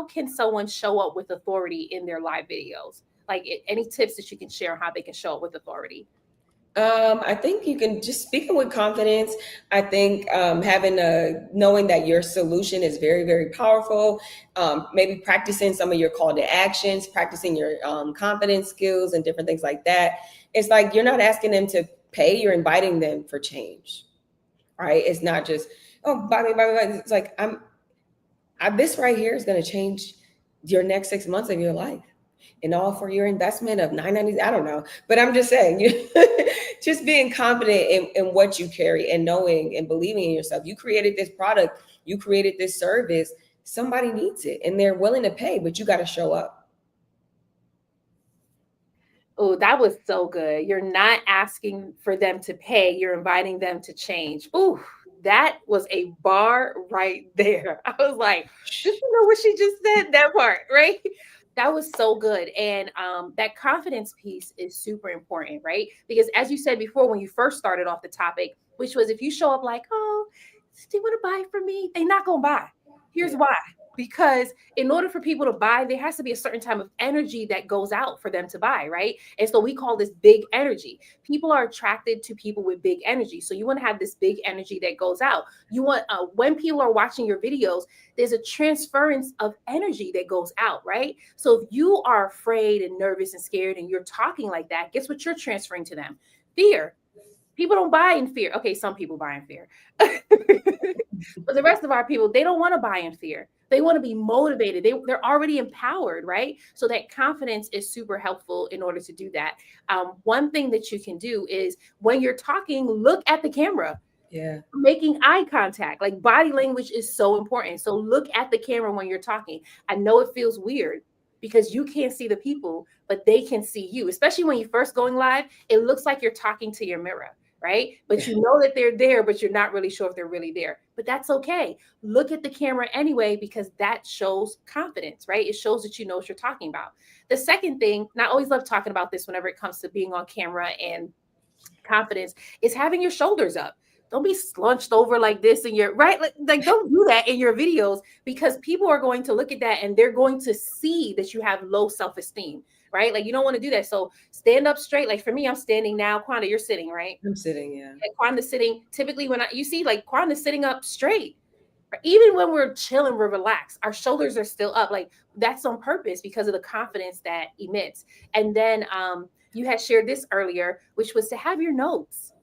A: can someone show up with authority in their live videos? Like, any tips that you can share on how they can show up with authority?
B: I think you can just speaking with confidence. I think having a knowing that your solution is very, very powerful. Maybe practicing some of your call to actions, practicing your confidence skills and different things like that. It's like you're not asking them to pay; you're inviting them for change, right? It's not just buy me, buy me, buy me. It's like this right here is going to change your next 6 months of your life and all for your investment of 990. I don't know, but I'm just saying, you just being confident in what you carry and knowing and believing in yourself. You created this product, you created this service. Somebody needs it and they're willing to pay, but you got to show up.
A: Oh, that was so good. You're not asking for them to pay, you're inviting them to change. Ooh, that was a bar right there. I was like, did you know what she just said? That part, right? That was so good. And that confidence piece is super important, right? Because as you said before, when you first started off the topic, which was if you show up like, oh, do you want to buy from me? They're not going to buy. Here's why. Because in order for people to buy, there has to be a certain time of energy that goes out for them to buy, right? And so we call this big energy. People are attracted to people with big energy. So you want to have this big energy that goes out. You want, when people are watching your videos, there's a transference of energy that goes out, right? So if you are afraid and nervous and scared and you're talking like that, guess what you're transferring to them? Fear. People don't buy in fear. Okay, some people buy in fear. But the rest of our people, they don't want to buy in fear. They want to be motivated. They're already empowered, right? So that confidence is super helpful in order to do that. One thing that you can do is when you're talking, look at the camera.
B: Yeah.
A: Making eye contact, like body language is so important. So look at the camera when you're talking. I know it feels weird because you can't see the people, but they can see you, especially when you're first going live. It looks like you're talking to your mirror, right? But you know that they're there, but you're not really sure if they're really there. But that's okay. Look at the camera anyway, because that shows confidence, right? It shows that you know what you're talking about. The second thing, and I always love talking about this whenever it comes to being on camera and confidence, is having your shoulders up. Don't be slunched over like this in your right. Like don't do that in your videos because people are going to look at that and they're going to see that you have low self-esteem, right? Like you don't want to do that. So stand up straight. Like for me, I'm standing now. Quanda, you're sitting, right?
B: I'm sitting, yeah.
A: Like Quanda's sitting. Typically, when you see like Quanda's sitting up straight, even when we're chilling, we're relaxed. Our shoulders are still up. Like that's on purpose because of the confidence that emits. And then you had shared this earlier, which was to have your notes.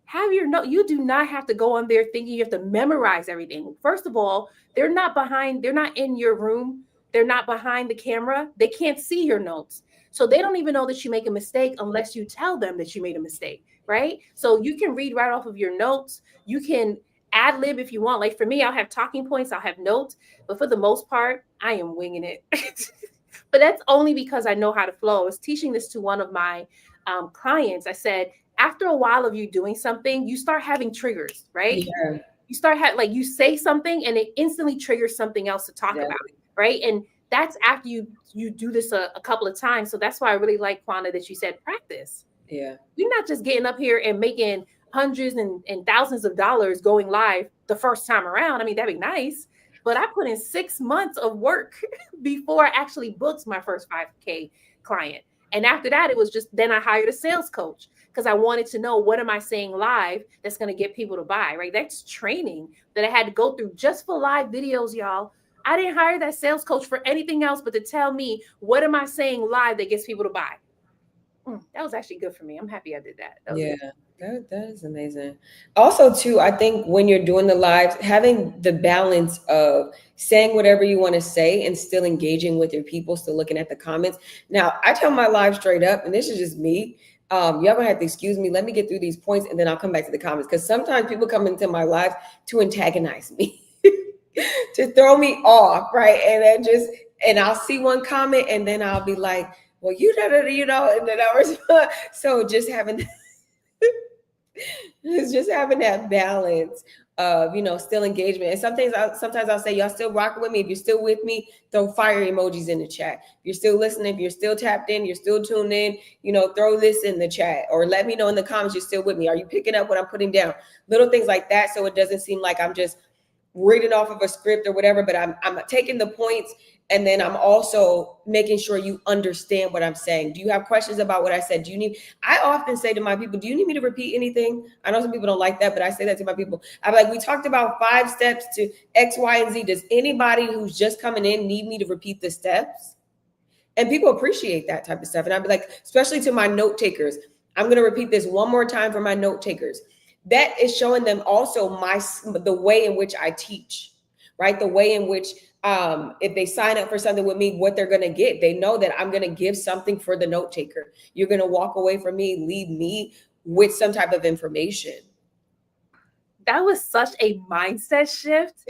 A: Have your note. You do not have to go on there thinking you have to memorize everything. First of all, they're not behind, they're not in your room, they're not behind the camera. They can't see your notes. So they don't even know that you make a mistake unless you tell them that you made a mistake, right? So you can read right off of your notes. You can ad lib if you want. Like for me, I'll have talking points, I'll have notes, but for the most part, I am winging it. But that's only because I know how to flow. I was teaching this to one of my clients. I said, after a while of you doing something, you start having triggers, right?
B: Yeah.
A: You start like you say something and it instantly triggers something else to talk
B: Yeah.
A: about, right? And that's after you do this a couple of times. So that's why I really like, Quanda, that you said practice.
B: Yeah.
A: You're not just getting up here and making hundreds and thousands of dollars going live the first time around. I mean, that'd be nice. But I put in 6 months of work before I actually booked my first 5K client. And after that, it was just then I hired a sales coach because I wanted to know what am I saying live that's going to get people to buy, right? That's training that I had to go through just for live videos, y'all. I didn't hire that sales coach for anything else but to tell me what am I saying live that gets people to buy. That was actually good for me. I'm happy I did that. That was
B: Yeah,
A: good.
B: that is amazing. Also, too, I think when you're doing the lives, having the balance of saying whatever you want to say and still engaging with your people, still looking at the comments. Now, I tell my live straight up, and this is just me. Y'all gonna have to excuse me. Let me get through these points, and then I'll come back to the comments because sometimes people come into my lives to antagonize me, to throw me off, right? And then and I'll see one comment, and then I'll be like, "Well, you know," and then I respond. So just having it's just having that balance of still engagement. And sometimes I'll say, y'all still rocking with me. If you're still with me, throw fire emojis in the chat. If you're still listening, if you're still tapped in, you're still tuned in, throw this in the chat, or let me know in the comments you're still with me. Are you picking up what I'm putting down? Little things like that, so it doesn't seem like I'm just reading off of a script or whatever, but I'm taking the points, and then I'm also making sure you understand what I'm saying. Do you have questions about what I said? I often say to my people, do you need me to repeat anything? I know some people don't like that, but I say that to my people. I'm like, we talked about 5 steps to X, Y, and Z. Does anybody who's just coming in need me to repeat the steps? And people appreciate that type of stuff. And I'd be like, especially to my note takers, I'm going to repeat this one more time for my note takers. That is showing them also the way in which I teach, right? The way in which if they sign up for something with me, what they're going to get. They know that I'm going to give something for the note taker. You're going to walk away from me, leave me with some type of information.
A: That was such a mindset shift.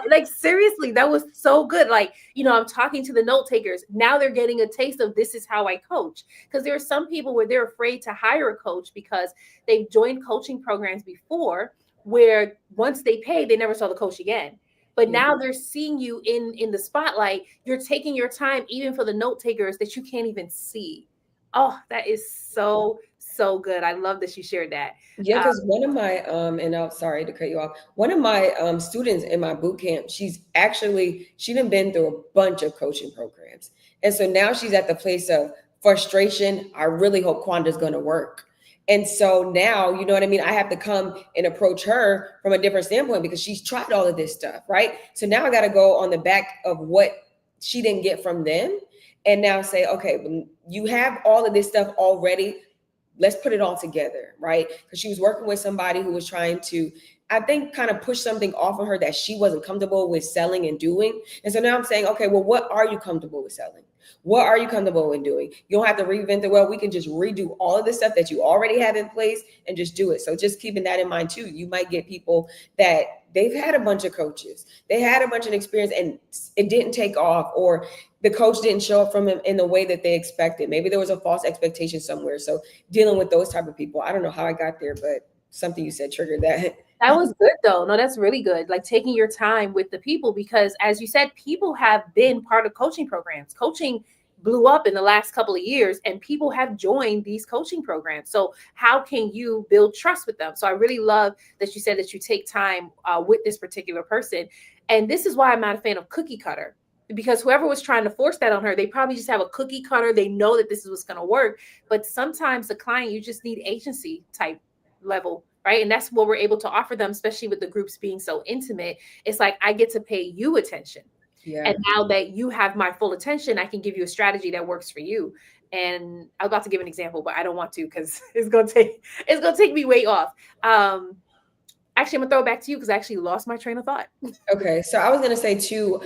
A: Like seriously, that was so good. Like, I'm talking to the note takers. Now they're getting a taste of this is how I coach. Because there are some people where they're afraid to hire a coach because they've joined coaching programs before where once they pay, they never saw the coach again. But now they're seeing you in the spotlight. You're taking your time, even for the note takers that you can't even see. Oh, that is so good. I love that you shared that.
B: Yeah, because one of my and I'm sorry to cut you off. One of my students in my boot camp, she done been through a bunch of coaching programs, and so now she's at the place of frustration. I really hope Quanda's going to work, and so now you know what I mean. I have to come and approach her from a different standpoint because she's tried all of this stuff, right? So now I got to go on the back of what she didn't get from them, and now say, okay, you have all of this stuff already, let's put it all together, right? Because she was working with somebody who was trying to, I think, kind of push something off of her that she wasn't comfortable with selling and doing. And so now I'm saying, okay, well, what are you comfortable with selling? What are you comfortable in doing? You don't have to reinvent the wheel. We can just redo all of the stuff that you already have in place and just do it. So just keeping that in mind too. You might get people that they've had a bunch of coaches, they had a bunch of experience and it didn't take off, or the coach didn't show up from them in the way that they expected. Maybe there was a false expectation somewhere. So dealing with those type of people, I don't know how I got there, but something you said triggered that.
A: That was good though. No, that's really good. Like taking your time with the people, because as you said, people have been part of coaching programs. Coaching blew up in the last couple of years and people have joined these coaching programs. So how can you build trust with them? So I really love that you said that you take time with this particular person. And this is why I'm not a fan of cookie cutter, because whoever was trying to force that on her, they probably just have a cookie cutter. They know that this is what's going to work. But sometimes the client, you just need agency type level, right? And that's what we're able to offer them, especially with the groups being so intimate. It's like, I get to pay you attention.
B: Yeah.
A: And now that you have my full attention, I can give you a strategy that works for you. And I was about to give an example, but I don't want to because it's gonna take me way off. Actually, I'm gonna throw it back to you because I actually lost my train of thought.
B: Okay, so I was gonna say too,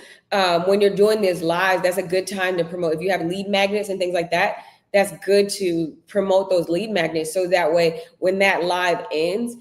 B: when you're doing this live, that's a good time to promote. If you have lead magnets and things like that, that's good to promote those lead magnets. So that way, when that live ends,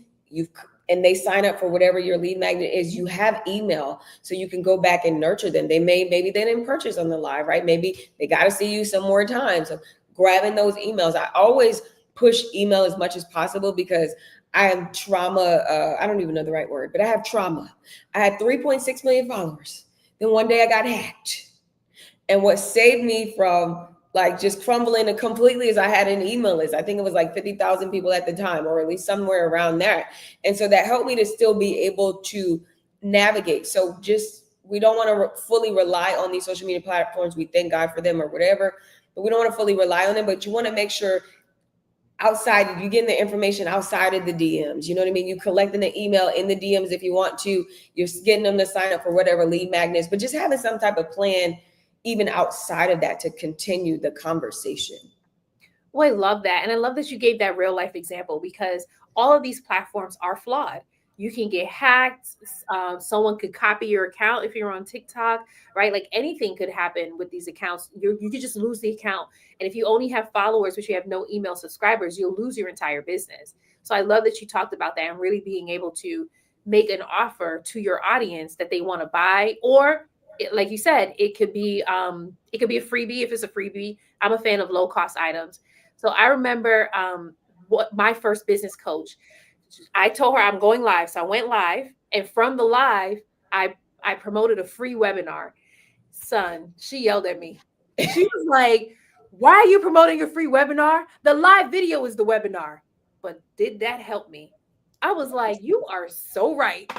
B: and they sign up for whatever your lead magnet is, you have email, so you can go back and nurture them. Maybe they didn't purchase on the live, right? Maybe they got to see you some more times. So grabbing those emails, I always push email as much as possible because I am trauma. I don't even know the right word, but I have trauma. I had 3.6 million followers. Then one day I got hacked. And what saved me from like just crumbling completely is I had an email list. I think it was like 50,000 people at the time, or at least somewhere around that. And so that helped me to still be able to navigate. So we don't want to fully rely on these social media platforms. We thank God for them or whatever, but we don't want to fully rely on them. But you want to make sure outside, you getting the information outside of the DMs. You know what I mean? You collecting the email in the DMs if you want to. You're getting them to sign up for whatever lead magnets, but just having some type of plan even outside of that to continue the conversation.
A: Well, I love that. And I love that you gave that real life example because all of these platforms are flawed. You can get hacked. Someone could copy your account if you're on TikTok, right? Like anything could happen with these accounts. You could just lose the account. And if you only have followers, but you have no email subscribers, you'll lose your entire business. So I love that you talked about that and really being able to make an offer to your audience that they want to buy, or like you said, it could be a freebie if it's a freebie. I'm a fan of low cost items. So I remember what my first business coach, I told her I'm going live. So I went live, and from the live, I promoted a free webinar. Son, she yelled at me. She was like, "Why are you promoting a free webinar? The live video is the webinar." But did that help me? I was like, "You are so right."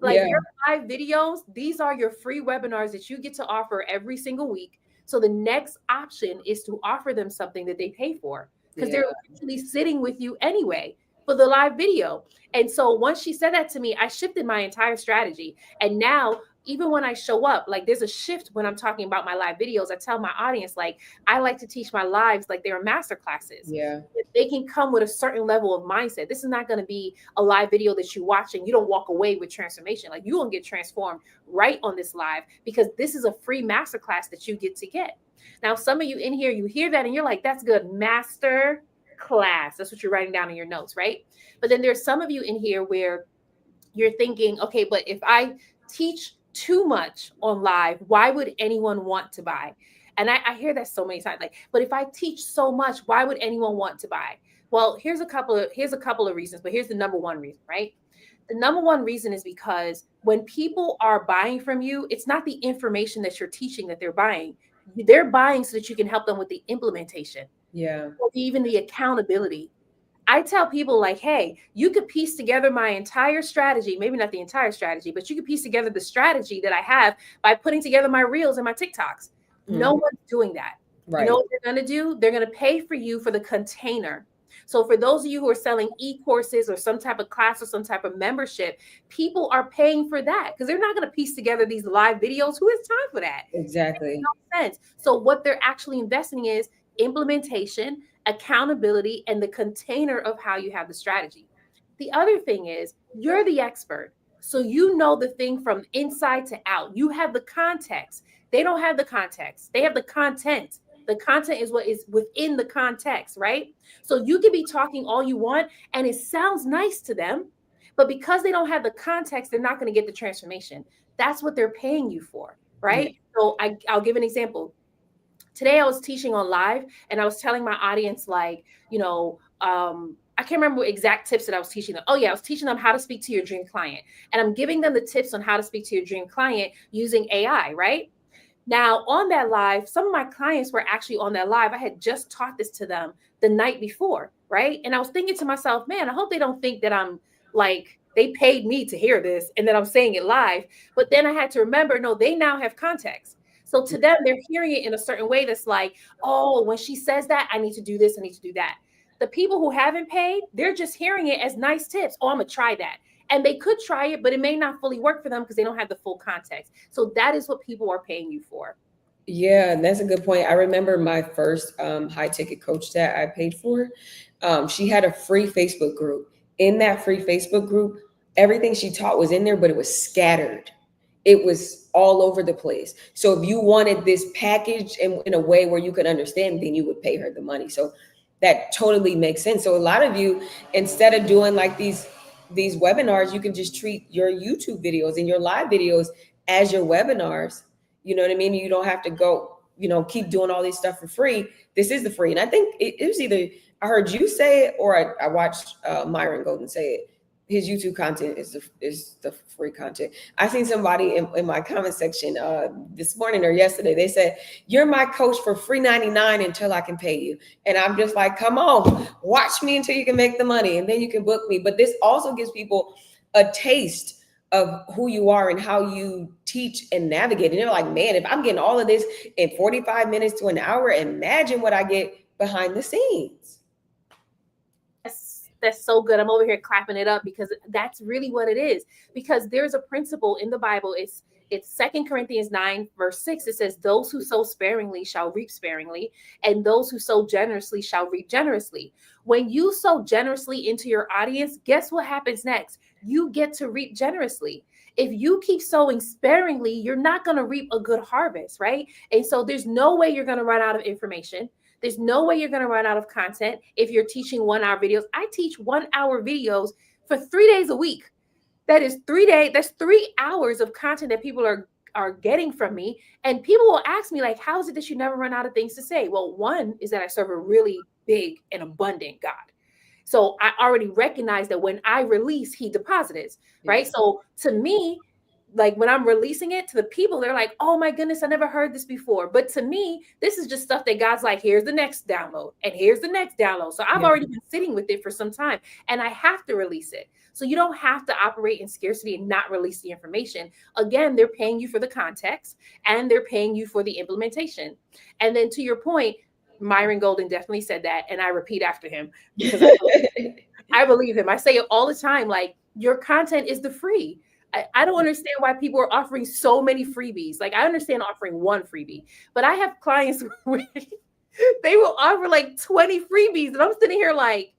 A: Like
B: Yeah.
A: your live videos, these are your free webinars that you get to offer every single week. So the next option is to offer them something that they pay for because
B: Yeah.
A: they're actually sitting with you anyway for the live video. And so once she said that to me, I shifted my entire strategy. And now, even when I show up, like there's a shift when I'm talking about my live videos. I tell my audience, like, I like to teach my lives like they're master classes.
B: Yeah.
A: They can come with a certain level of mindset. This is not going to be a live video that you watch and you don't walk away with transformation. Like, you won't get transformed right on this live because this is a free masterclass that you get to get. Now, some of you in here, you hear that and you're like, that's good. Master class. That's what you're writing down in your notes, right? But then there's some of you in here where you're thinking, okay, but if I teach too much on live, why would anyone want to buy? And I hear that so many times. Like, but if I teach so much, why would anyone want to buy? Well, here's a couple of reasons, but here's the number one reason, right? The number one reason is because when people are buying from you, it's not the information that you're teaching that they're buying. They're buying so that you can help them with the implementation
B: Yeah.
A: or even the accountability. I tell people like, hey, you could piece together my entire strategy, maybe not the entire strategy, but you could piece together the strategy that I have by putting together my reels and my TikToks. No
B: Mhm.
A: one's doing that. You know
B: Right.
A: what they're going to do? They're going to pay for you for the container. So for those of you who are selling e-courses or some type of class or some type of membership, people are paying for that because they're not going to piece together these live videos. Who has time for that?
B: Exactly.
A: No sense. So what they're actually investing is implementation, accountability, and the container of how you have the strategy. The other thing is you're the expert. So you know the thing from inside to out. You have the context. They don't have the context. They have the content. The content is what is within the context, right? So you can be talking all you want and it sounds nice to them, but because they don't have the context, they're not going to get the transformation. That's what they're paying you for,
B: Yeah.
A: right? So I'll give an example. Today I was teaching on live and I was telling my audience, like, I can't remember what exact tips that I was teaching them. Oh yeah, I was teaching them how to speak to your dream client. And I'm giving them the tips on how to speak to your dream client using AI, right? Now, on that live, some of my clients were actually on that live. I had just taught this to them the night before, right? And I was thinking to myself, man, I hope they don't think that I'm like, they paid me to hear this and that I'm saying it live. But then I had to remember, no, they now have context. So to them, they're hearing it in a certain way that's like, oh, when she says that, I need to do this, I need to do that. The people who haven't paid, they're just hearing it as nice tips. Oh, I'm going to try that. And they could try it, but it may not fully work for them because they don't have the full context. So that is what people are paying you for.
B: Yeah, that's a good point. I remember my first high ticket coach that I paid for. She had a free Facebook group. In that free Facebook group, everything she taught was in there, but it was scattered. It was all over the place. So if you wanted this package in a way where you could understand, then you would pay her the money. So that totally makes sense. So a lot of you, instead of doing like these webinars, you can just treat your YouTube videos and your live videos as your webinars. You know what I mean? You don't have to go, keep doing all this stuff for free. This is the free. And I think it was either I heard you say it or I watched Myron Golden say it. His YouTube content is the free content. I seen somebody in my comment section this morning or yesterday. They said, "You're my coach for free 99 until I can pay you." And I'm just like, come on, watch me until you can make the money and then you can book me. But this also gives people a taste of who you are and how you teach and navigate. And they're like, man, if I'm getting all of this in 45 minutes to an hour, imagine what I get behind the scenes.
A: That's so good. I'm over here clapping it up because that's really what it is. Because there's a principle in the Bible. It's Second Corinthians 9, verse 6. It says, those who sow sparingly shall reap sparingly, and those who sow generously shall reap generously. When you sow generously into your audience, guess what happens next? You get to reap generously. If you keep sowing sparingly, you're not going to reap a good harvest, right? And so there's no way you're going to run out of information. There's no way you're going to run out of content if you're teaching 1 hour videos. I teach 1 hour videos for 3 days a week. That is 3 days. That's 3 hours of content that people are getting from me. And people will ask me, like, how is it that you never run out of things to say? Well, one is that I serve a really big and abundant God. So I already recognize that when I release, he deposits, right?
B: Yeah.
A: So to me, like when I'm releasing it to the people, they're like, oh my goodness, I never heard this before. But to me, this is just stuff that God's like, here's the next download and here's the next download. So I've
B: Yeah.
A: already been sitting with it for some time and I have to release it. So you don't have to operate in scarcity and not release the information. Again, they're paying you for the context and they're paying you for the implementation. And then to your point, Myron Golden definitely said that. And I repeat after him because I believe him. I say it all the time. Like, your content is the free. I don't understand why people are offering so many freebies. Like, I understand offering one freebie, but I have clients where they will offer like 20 freebies. And I'm sitting here like,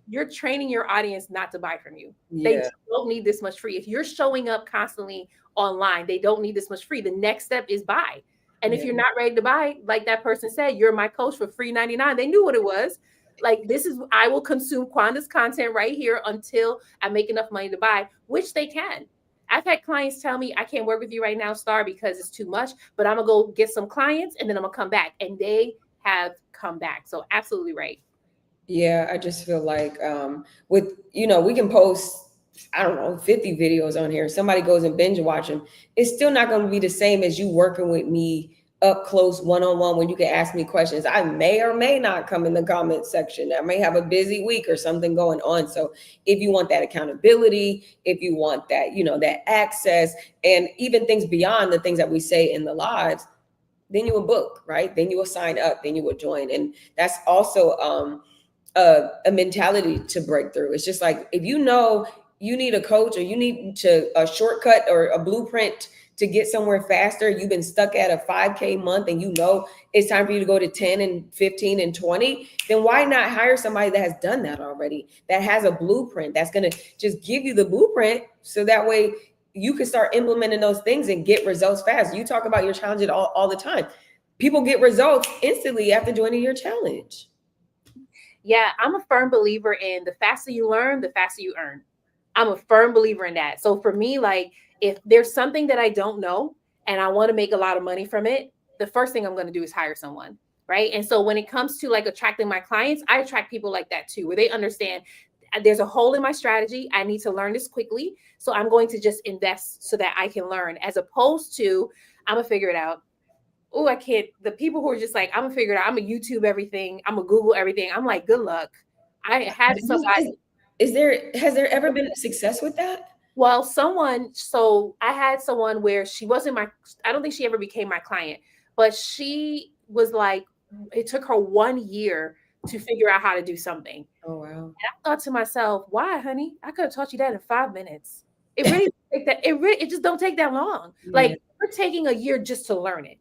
A: you're training your audience not to buy from you. They
B: Yeah.
A: don't need this much free. If you're showing up constantly online, they don't need this much free. The next step is buy. And if
B: Yeah.
A: you're not ready to buy, like that person said, you're my coach for free 99. They knew what it was. Like, this is, I will consume Quanda's content right here until I make enough money to buy, which they can. I've had clients tell me, I can't work with you right now, Star, because it's too much, but I'm gonna go get some clients and then I'm gonna come back. And they have come back. So absolutely right.
B: Yeah, I just feel like with we can post, I don't know, 50 videos on here. Somebody goes and binge watch them. It's still not going to be the same as you working with me up close one-on-one when you can ask me questions. I may or may not come in the comment section. I may have a busy week or something going on. So if you want that accountability, if you want that, that access, and even things beyond the things that we say in the lives, then you will book, right? Then you will sign up, then you will join. And that's also a mentality to break through. It's just like, if you know you need a coach or you need a shortcut or a blueprint to get somewhere faster, you've been stuck at a 5K month and it's time for you to go to 10 and 15 and 20, then why not hire somebody that has done that already, that has a blueprint, that's going to just give you the blueprint so that way you can start implementing those things and get results fast. You talk about your challenge all the time. People get results instantly after joining your challenge.
A: Yeah, I'm a firm believer in the faster you learn, the faster you earn. I'm a firm believer in that. So for me, like, if there's something that I don't know and I want to make a lot of money from it, the first thing I'm going to do is hire someone. Right. And so when it comes to like attracting my clients, I attract people like that too, where they understand there's a hole in my strategy. I need to learn this quickly. So I'm going to just invest so that I can learn, as opposed to I'm going to figure it out. Oh, I can't. The people who are just like, I'm gonna figure it out. I'm gonna YouTube everything. I'm gonna Google everything. I'm like, good luck. I had somebody.
B: Has there ever been success with that?
A: Well, so I had someone where she wasn't I don't think she ever became my client, but she was like, it took her 1 year to figure out how to do something.
B: Oh, wow.
A: And I thought to myself, why, honey? I could have taught you that in 5 minutes. It really take that. It just don't take that long.
B: Yeah.
A: Like, you're taking a year just to learn it.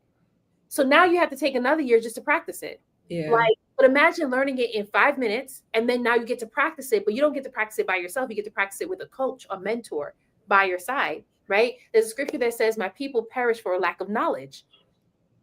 A: So now you have to take another year just to practice it.
B: Yeah.
A: Like, but imagine learning it in 5 minutes, and then now you get to practice it, but you don't get to practice it by yourself. You get to practice it with a coach, a mentor by your side, right? There's a scripture that says, my people perish for a lack of knowledge.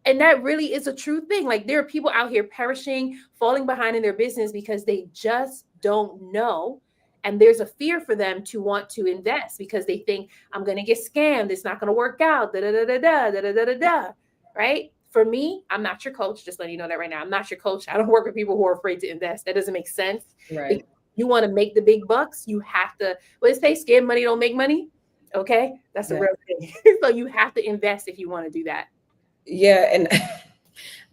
A: And that really is a true thing. Like, there are people out here perishing, falling behind in their business because they just don't know. And there's a fear for them to want to invest because they think, I'm going to get scammed. It's not going to work out. Da, da, da, da, da, da, da, da, da, right? For me, I'm not your coach. Just letting you know that right now. I'm not your coach. I don't work with people who are afraid to invest. That doesn't make sense.
B: Right.
A: If you want to make the big bucks, you have to, what does it say? Scared money don't make money. Okay. That's a real thing. So you have to invest if you want to do that.
B: Yeah. And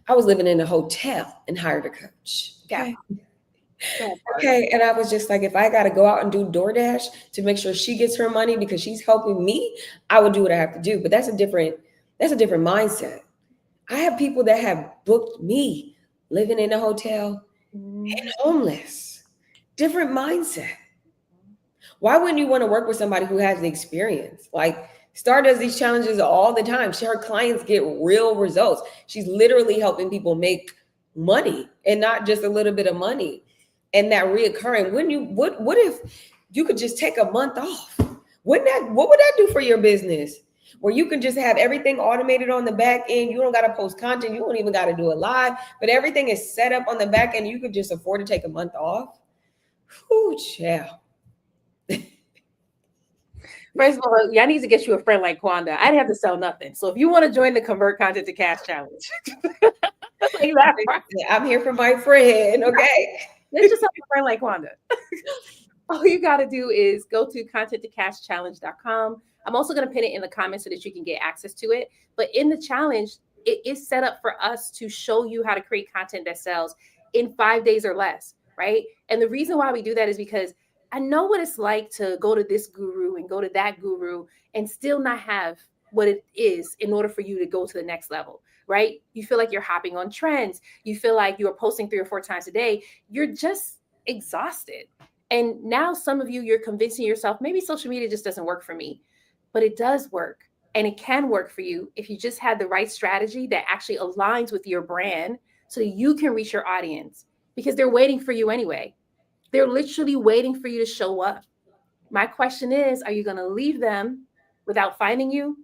B: I was living in a hotel and hired a coach. Okay. Okay. And I was just like, if I got to go out and do DoorDash to make sure she gets her money because she's helping me, I would do what I have to do. But that's a different mindset. I have people that have booked me living in a hotel and homeless. Different mindset. Why wouldn't you want to work with somebody who has the experience? Like Star does these challenges all the time. Her clients get real results. She's literally helping people make money and not just a little bit of money. And that reoccurring. When you what if you could just take a month off? What would that do for your business? Where you can just have everything automated on the back end. You don't got to post content. You don't even got to do it live, but everything is set up on the back end. You could just afford to take a month off. Whoo, child.
A: First of all, y'all need to get you a friend like Kwanda. I didn't have to sell nothing. So if you want to join the Convert Content to Cash Challenge, like that part.
B: I'm here for my friend. Okay.
A: Let's just have a friend like Kwanda. All you got to do is go to content2cashchallenge.com. I'm also going to pin it in the comments so that you can get access to it. But in the challenge, it is set up for us to show you how to create content that sells in 5 days or less, right? And the reason why we do that is because I know what it's like to go to this guru and go to that guru and still not have what it is in order for you to go to the next level, right? You feel like you're hopping on trends. You feel like you're posting 3 or 4 times a day. You're just exhausted. And now some of you, you're convincing yourself, maybe social media just doesn't work for me, but it does work. And it can work for you if you just had the right strategy that actually aligns with your brand so that you can reach your audience, because they're waiting for you anyway. They're literally waiting for you to show up. My question is, are you going to leave them without finding you?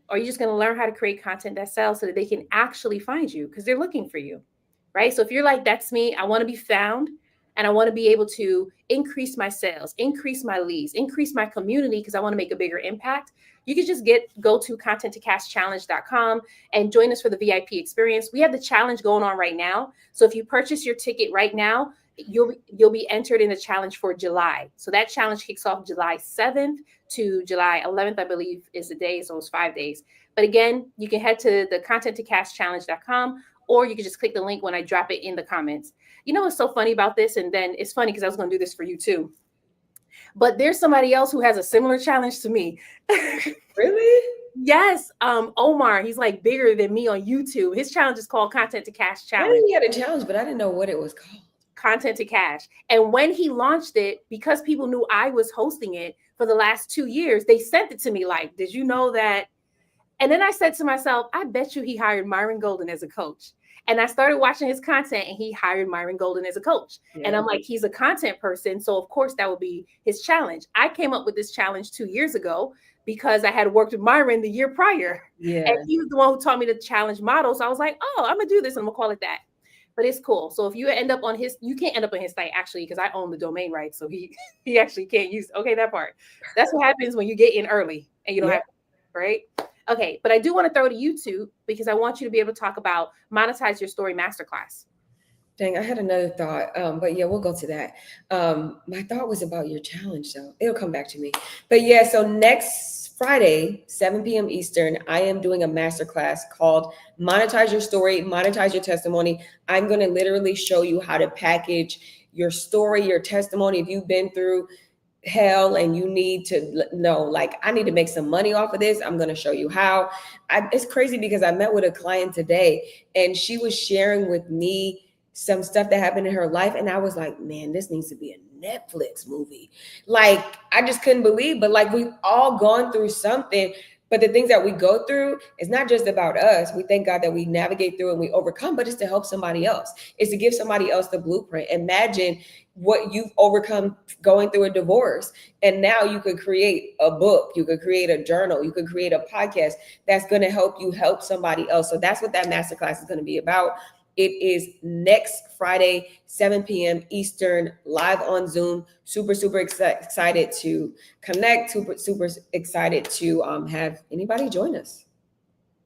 A: Or are you just going to learn how to create content that sells so that they can actually find you because they're looking for you, right? So if you're like, that's me, I want to be found and I want to be able to increase my sales, increase my leads, increase my community because I want to make a bigger impact, you can just go to content2cashchallenge.com and join us for the VIP experience. We have the challenge going on right now. So if you purchase your ticket right now, you'll be entered in the challenge for July. So that challenge kicks off July 7th to July 11th, I believe is the day. So it's 5 days. But again, you can head to the content2cashchallenge.com, or you can just click the link when I drop it in the comments. You know what's so funny about this? And then it's funny because I was going to do this for you too. But there's somebody else who has a similar challenge to me.
B: Really?
A: Yes. Omar, he's like bigger than me on YouTube. His challenge is called Content to Cash Challenge.
B: I knew he had a challenge, but I didn't know what it was called.
A: Content to Cash. And when he launched it, because people knew I was hosting it for the last 2 years, they sent it to me like, did you know that? And then I said to myself, I bet you he hired Myron Golden as a coach. And I started watching his content and he hired Myron Golden as a coach. Yeah. And I'm like, he's a content person. So of course that would be his challenge. I came up with this challenge 2 years ago because I had worked with Myron the year prior. Yeah. And he was the one who taught me the challenge model. So I was like, oh, I'm going to do this and I'm going to call it that. But it's cool. So if you end up on his, you can't end up on his site actually, because I own the domain rights. So he actually can't use, okay, that part. That's what happens when you get in early and you don't have, right? Okay, but I do want to throw to you too, because I want you to be able to talk about monetize your story masterclass.
B: Dang, I had another thought, but yeah, we'll go to that. My thought was about your challenge, though. It'll come back to me. But yeah, so next Friday, 7 p.m. Eastern, I am doing a masterclass called Monetize Your Story, Monetize Your Testimony. I'm going to literally show you how to package your story, your testimony. If you've been through hell and you need to know, like, I need to make some money off of this, I'm going to show you how. It's crazy because I met with a client today and she was sharing with me some stuff that happened in her life. And I was like, man, this needs to be a Netflix movie. Like, I just couldn't believe, but like, we've all gone through something. But the things that we go through is not just about us. We thank God that we navigate through and we overcome, but it's to help somebody else. It's to give somebody else the blueprint. Imagine what you've overcome going through a divorce. And now you could create a book, you could create a journal, you could create a podcast that's going to help you help somebody else. So that's what that masterclass is going to be about. It is next Friday, 7 p.m. Eastern, live on Zoom. Super, super excited to connect. Super, super excited to have anybody join us.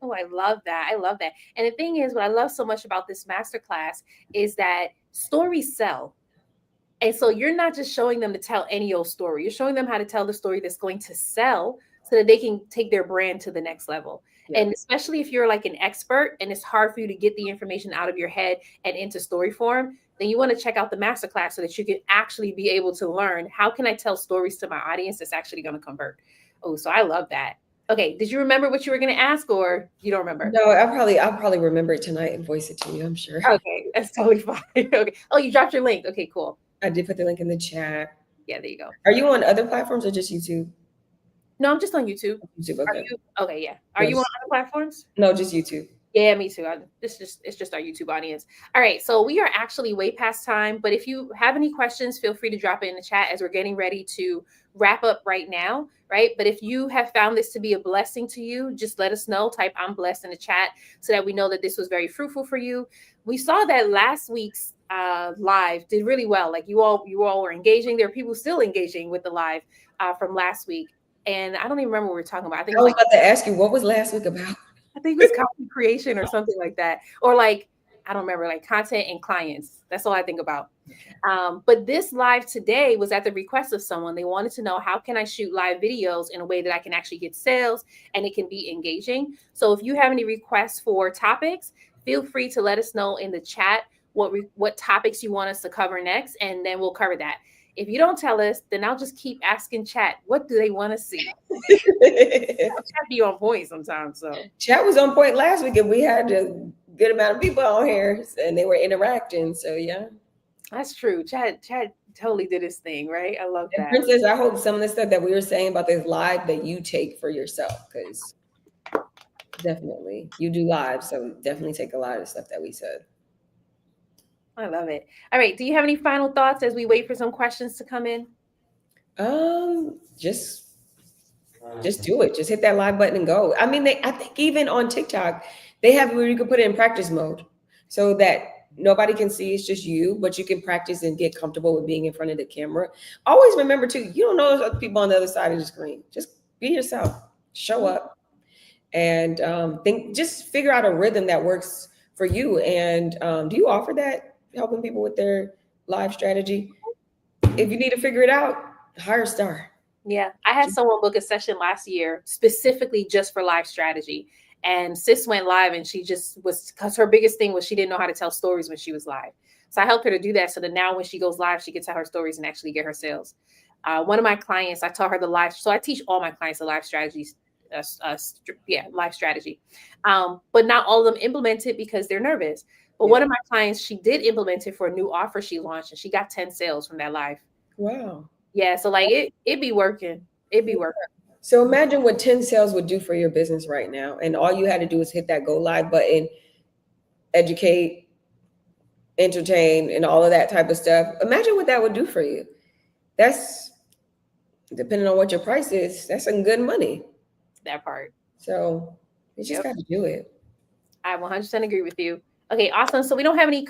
A: Oh, I love that. I love that. And the thing is, what I love so much about this masterclass is that stories sell. And so you're not just showing them to tell any old story. You're showing them how to tell the story that's going to sell so that they can take their brand to the next level. Yeah. And especially if you're like an expert and it's hard for you to get the information out of your head and into story form, then you want to check out the masterclass so that you can actually be able to learn, how can I tell stories to my audience that's actually going to convert? Oh, so I love that. Okay. Did you remember what you were going to ask, or you don't remember?
B: No, I'll probably remember it tonight and voice it to you, I'm sure.
A: Okay. That's totally fine. Okay. Oh, you dropped your link. Okay, cool.
B: I did put the link in the chat.
A: Yeah, there you go.
B: Are you on other platforms or just YouTube?
A: No, I'm just on YouTube.
B: YouTube,
A: Are
B: okay.
A: you? Okay, yeah. Are
B: No,
A: you on
B: just,
A: other platforms?
B: no, just YouTube.
A: Yeah, me too. It's just our YouTube audience. All right, so we are actually way past time, but if you have any questions, feel free to drop it in the chat as we're getting ready to wrap up right now, right? But if you have found this to be a blessing to you, just let us know. Type "I'm blessed" in the chat so that we know that this was very fruitful for you. We saw that last week's live did really well. Like you all were engaging. There are people still engaging with the live from last week, and I don't even remember what we were talking about. I think it
B: I
A: was
B: was
A: like
B: about to ask you, what was last week about?
A: I think it was content creation or something like that. Or like, I don't remember, like content and clients. That's all I think about. But this live today was at the request of someone. They wanted to know how can I shoot live videos in a way that I can actually get sales and it can be engaging. So if you have any requests for topics, feel free to let us know in the chat what topics you want us to cover next, and then we'll cover that. If you don't tell us, then I'll just keep asking chat, what do they want to see? Chat be on point sometimes. So
B: Chat was on point last week, and we had a good amount of people on here, and they were interacting. So yeah.
A: that's true. Chad totally did his thing, right? I love
B: And
A: that.
B: Princess, I hope some of the stuff that we were saying about this live that you take for yourself, because definitely you do live, so definitely take a lot of the stuff that we said.
A: I love it. All right. Do you have any final thoughts as we wait for some questions to come in?
B: Um, just just do it. Just hit that live button and go. I mean, I think even on TikTok, they have where you can put it in practice mode so that nobody can see it's just you, but you can practice and get comfortable with being in front of the camera. Always remember too, you don't know there's other people on the other side of the screen. Just be yourself, show up, and think. Just figure out a rhythm that works for you. And do you offer that, helping people with their live strategy? If you need to figure it out, hire a star.
A: Yeah. I had someone book a session last year specifically just for live strategy. And sis went live and she just was, because her biggest thing was she didn't know how to tell stories when she was live. So I helped her to do that so that now when she goes live, she can tell her stories and actually get her sales. One of my clients, I taught her the live. So I teach all my clients the live strategies. Live strategy. But not all of them implement it because they're nervous. But
B: Yeah.
A: one of my clients, she did implement it for a new offer she launched and she got 10 sales from that live.
B: Wow.
A: Yeah, so like it be working. It be working.
B: So imagine what 10 sales would do for your business right now. And all you had to do is hit that go live button, educate, entertain, and all of that type of stuff. Imagine what that would do for you. That's depending on what your price is, that's some good money.
A: That part.
B: So you just
A: Yep.
B: got to do it.
A: I 100% agree with you. Okay, awesome. So we don't have any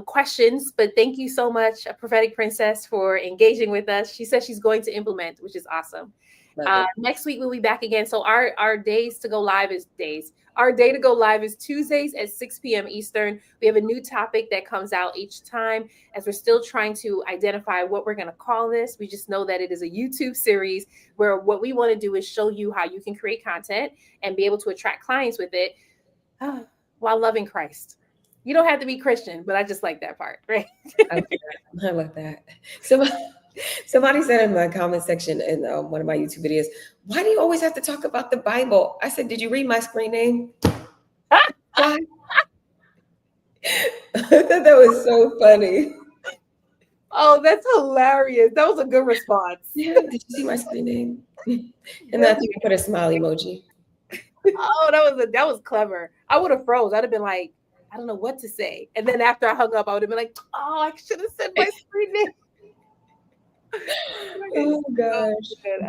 A: questions, but thank you so much, Prophetic Princess, for engaging with us. She says she's going to implement, which is awesome.
B: Love it.
A: Next week we'll be back again. So our days to go live is days. Our day to go live is Tuesdays at 6 p.m. Eastern. We have a new topic that comes out each time as we're still trying to identify what we're going to call this. We just know that it is a YouTube series where what we want to do is show you how you can create content and be able to attract clients with it while loving Christ. You don't have to be Christian, but I just like that part, right?
B: I love that. So somebody said in my comment section in one of my YouTube videos, why do you always have to talk about the Bible? I said, did you read my screen name? Why? I thought that was so funny.
A: Oh, that's hilarious. That was a good response.
B: Yeah, did you see my screen name? And then you put a smile emoji.
A: Oh, that was clever. I would have froze. I'd have been like, I don't know what to say. And then after I hung up, I would have been like, oh, I should have said my screen name.
B: Oh gosh.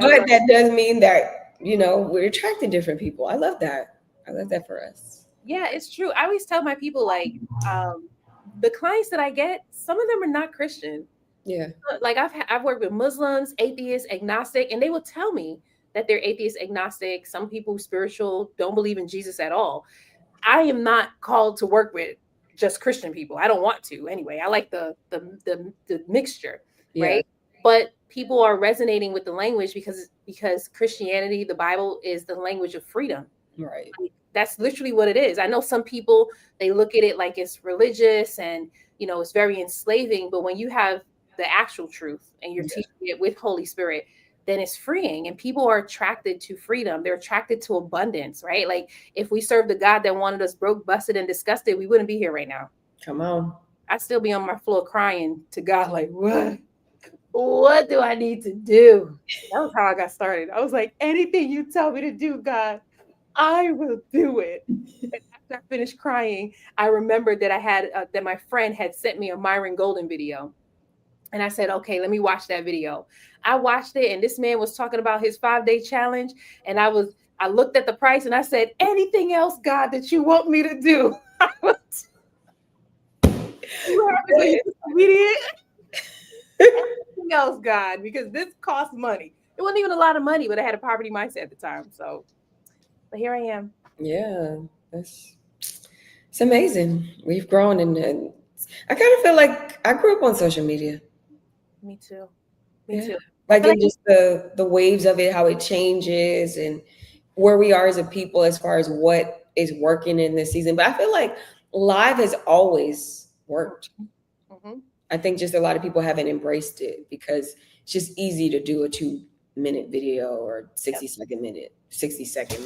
B: But that does mean that, we're attracting different people. I love that. I love that for us.
A: Yeah, it's true. I always tell my people like the clients that I get, some of them are not Christian.
B: Yeah.
A: Like I've worked with Muslims, atheists, agnostic, and they will tell me that they're atheist, agnostic. Some people spiritual, don't believe in Jesus at all. I am not called to work with just Christian people. I don't want to anyway. I like the mixture,
B: Yeah.
A: right? But people are resonating with the language because Christianity, the Bible, is the language of freedom.
B: Right.
A: Like, that's literally what it is. I know some people, they look at it like it's religious and it's very enslaving, but when you have the actual truth and you're teaching it with Holy Spirit, then it's freeing, and people are attracted to freedom. They're attracted to abundance, right? Like if we served the God that wanted us broke, busted, and disgusted, we wouldn't be here right now.
B: Come on.
A: I still be on my floor crying to God, like, what do I need to do? That was how I got started. I was like, anything you tell me to do, God, I will do it. And after I finished crying, I remembered that that my friend had sent me a Myron Golden video. And I said, okay, let me watch that video. I watched it, and this man was talking about his 5-day challenge. And I looked at the price and I said, anything else, God, that you want me to do? What happens when you disobedient? Anything else, God, because this costs money. It wasn't even a lot of money, but I had a poverty mindset at the time. So, but here I am.
B: Yeah, that's it's amazing. We've grown, and I kind of feel like I grew up on social media.
A: Me too. Me
B: Yeah,
A: too. I
B: like
A: feel
B: in
A: like
B: just the waves of it, how it changes, and where we are as a people as far as what is working in this season. But I feel like live has always worked.
A: Mhm.
B: I think just a lot of people haven't embraced it because it's just easy to do a 2 minute video or
A: Yep.
B: 60 second minute, 60 second.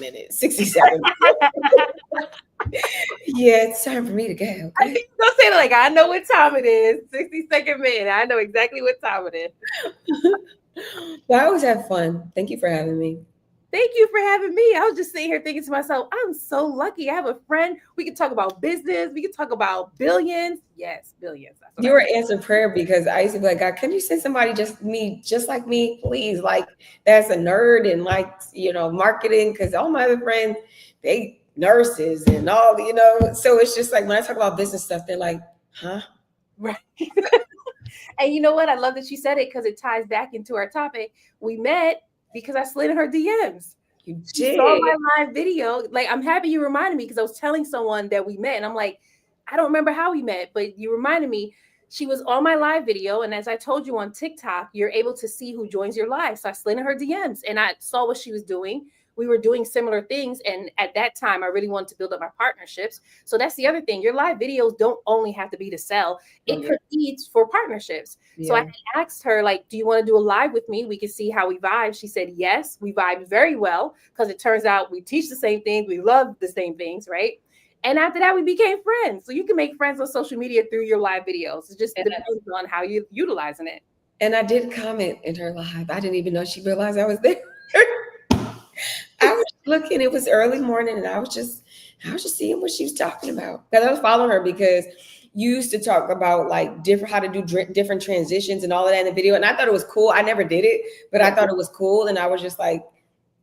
B: Yeah, it's time for me to go.
A: I
B: Okay.
A: think you don't say it like I know what time it is. 60-second minute. I know exactly what time it is.
B: Well, I always have fun. Thank you for having me.
A: Thank you for having me. I was just sitting here thinking to myself, I'm so lucky. I have a friend. We can talk about business. We can talk about billions. Yes, billions. That's what
B: You
A: I
B: were
A: meant.
B: answering prayer because I used to be like, God, can you send somebody just like me, please? Like that's a nerd and like, marketing. Cause all my other friends, they nurses and all, so it's just like when I talk about business stuff, they're like, huh?
A: Right. And you know what? I love that you said it because it ties back into our topic. We met because I slid in her DMs.
B: You
A: She saw
B: did.
A: my live video. Like, I'm happy you reminded me because I was telling someone that we met, and I'm like, I don't remember how we met, but you reminded me. She was on my live video, and as I told you on TikTok, you're able to see who joins your live. So I slid in her DMs, and I saw what she was doing. We were doing similar things, and at that time, I really wanted to build up my partnerships. So that's the other thing. Your live videos don't only have to be to sell;
B: Oh
A: it
B: yeah.
A: could be for partnerships. So I
B: Yeah.
A: asked her, like, do you want to do a live with me? We can see how we vibe. She said yes. We vibe very well because it turns out we teach the same things, we love the same things, right? And after that, we became friends. So you can make friends on social media through your live videos. It just
B: And
A: depends on how you're utilizing it.
B: I did comment in her live. I didn't even know she realized I was there. I was looking, it was early morning and I was just seeing what she was talking about. Because I was following her because you used to talk about like different how to do different transitions and all of that in the video. And I thought it was cool. I never did it, but I
A: Yeah.
B: thought it was cool. And I was just like,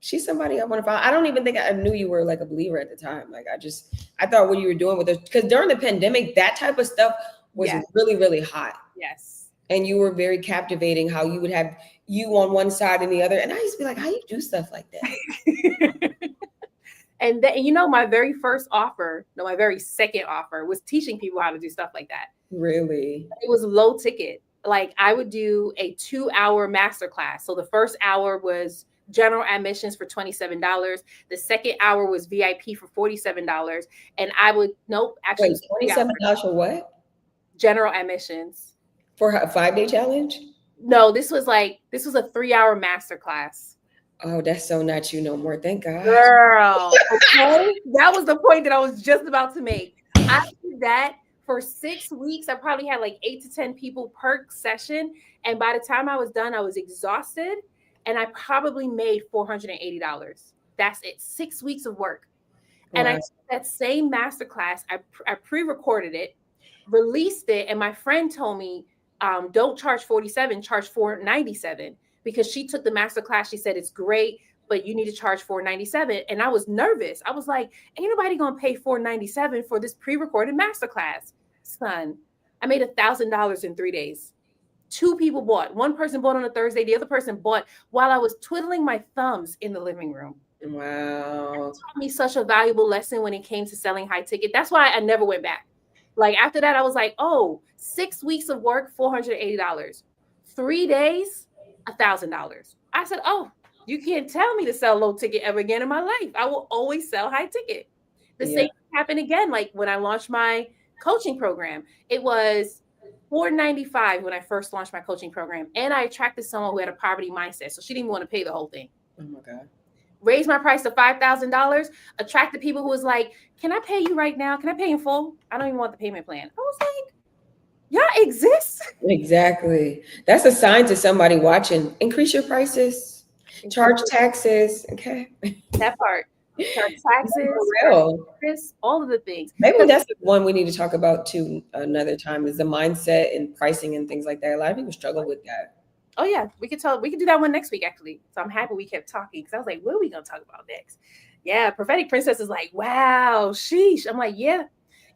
B: she's somebody I want to follow. I don't even think I knew you were like a believer at the time. Like I thought what you were doing with it. Because during the pandemic, that type of stuff was
A: Yes.
B: really, really hot.
A: Yes.
B: And you were very captivating how you would have you on one side and the other. And I used to be like, how you do stuff like that?
A: And then, my very first offer, no, my very second offer was teaching people how to do stuff like that.
B: Really?
A: It was low ticket. Like I would do a 2-hour masterclass. So the first hour was general admissions for $27. The second hour was VIP for $47. And I would, nope, actually it
B: Wait,
A: was 3 hours.
B: $27 for what?
A: General admissions.
B: For a 5 day challenge?
A: No, this was a 3-hour masterclass.
B: Oh, that's so not you no more. Thank God.
A: Girl, okay. That was the point that I was just about to make. I did that for 6 weeks. I probably had like 8 to 10 people per session. And by the time I was done, I was exhausted and I probably made $480. That's it. 6 weeks of work. And I
B: Wow.
A: took that same masterclass, I pre-recorded it, released it, and my friend told me, don't charge 47, charge 497 because she took the masterclass. She said it's great, but you need to charge 497. And I was nervous. I was like, ain't nobody gonna pay 497 for this pre-recorded masterclass. Son, I made $1,000 in 3 days. Two people bought. One person bought on a Thursday, the other person bought while I was twiddling my thumbs in the living room.
B: Wow.
A: Taught me such a valuable lesson when it came to selling high ticket. That's why I never went back. Like after that, I was like, oh, 6 weeks of work, $480. 3 days, $1,000. I said, oh, you can't tell me to sell low ticket ever again in my life. I will always sell high ticket. The
B: Yeah.
A: same happened again. Like when I launched my coaching program, it was $495 when I first launched my coaching program. And I attracted someone who had a poverty mindset. So she didn't even want to pay the whole thing.
B: Oh my God.
A: Raised my price to $5,000, attracted people who was like, can I pay you right now? Can I pay in full? I don't even want the payment plan. I was like, Yeah, exists.
B: Exactly. That's a sign to somebody watching. Increase your prices, charge taxes. Okay.
A: That part. Charge
B: For
A: taxes, charge
B: real.
A: interest, all of the things.
B: Maybe
A: Because
B: that's the one we need to talk about too another time is the mindset and pricing and things like that. A lot of people struggle with that.
A: oh yeah, we can do that one next week actually. So I'm happy we kept talking because I was like, what are we gonna talk about next? Yeah, prophetic princess is like, wow, sheesh. I'm like, yeah,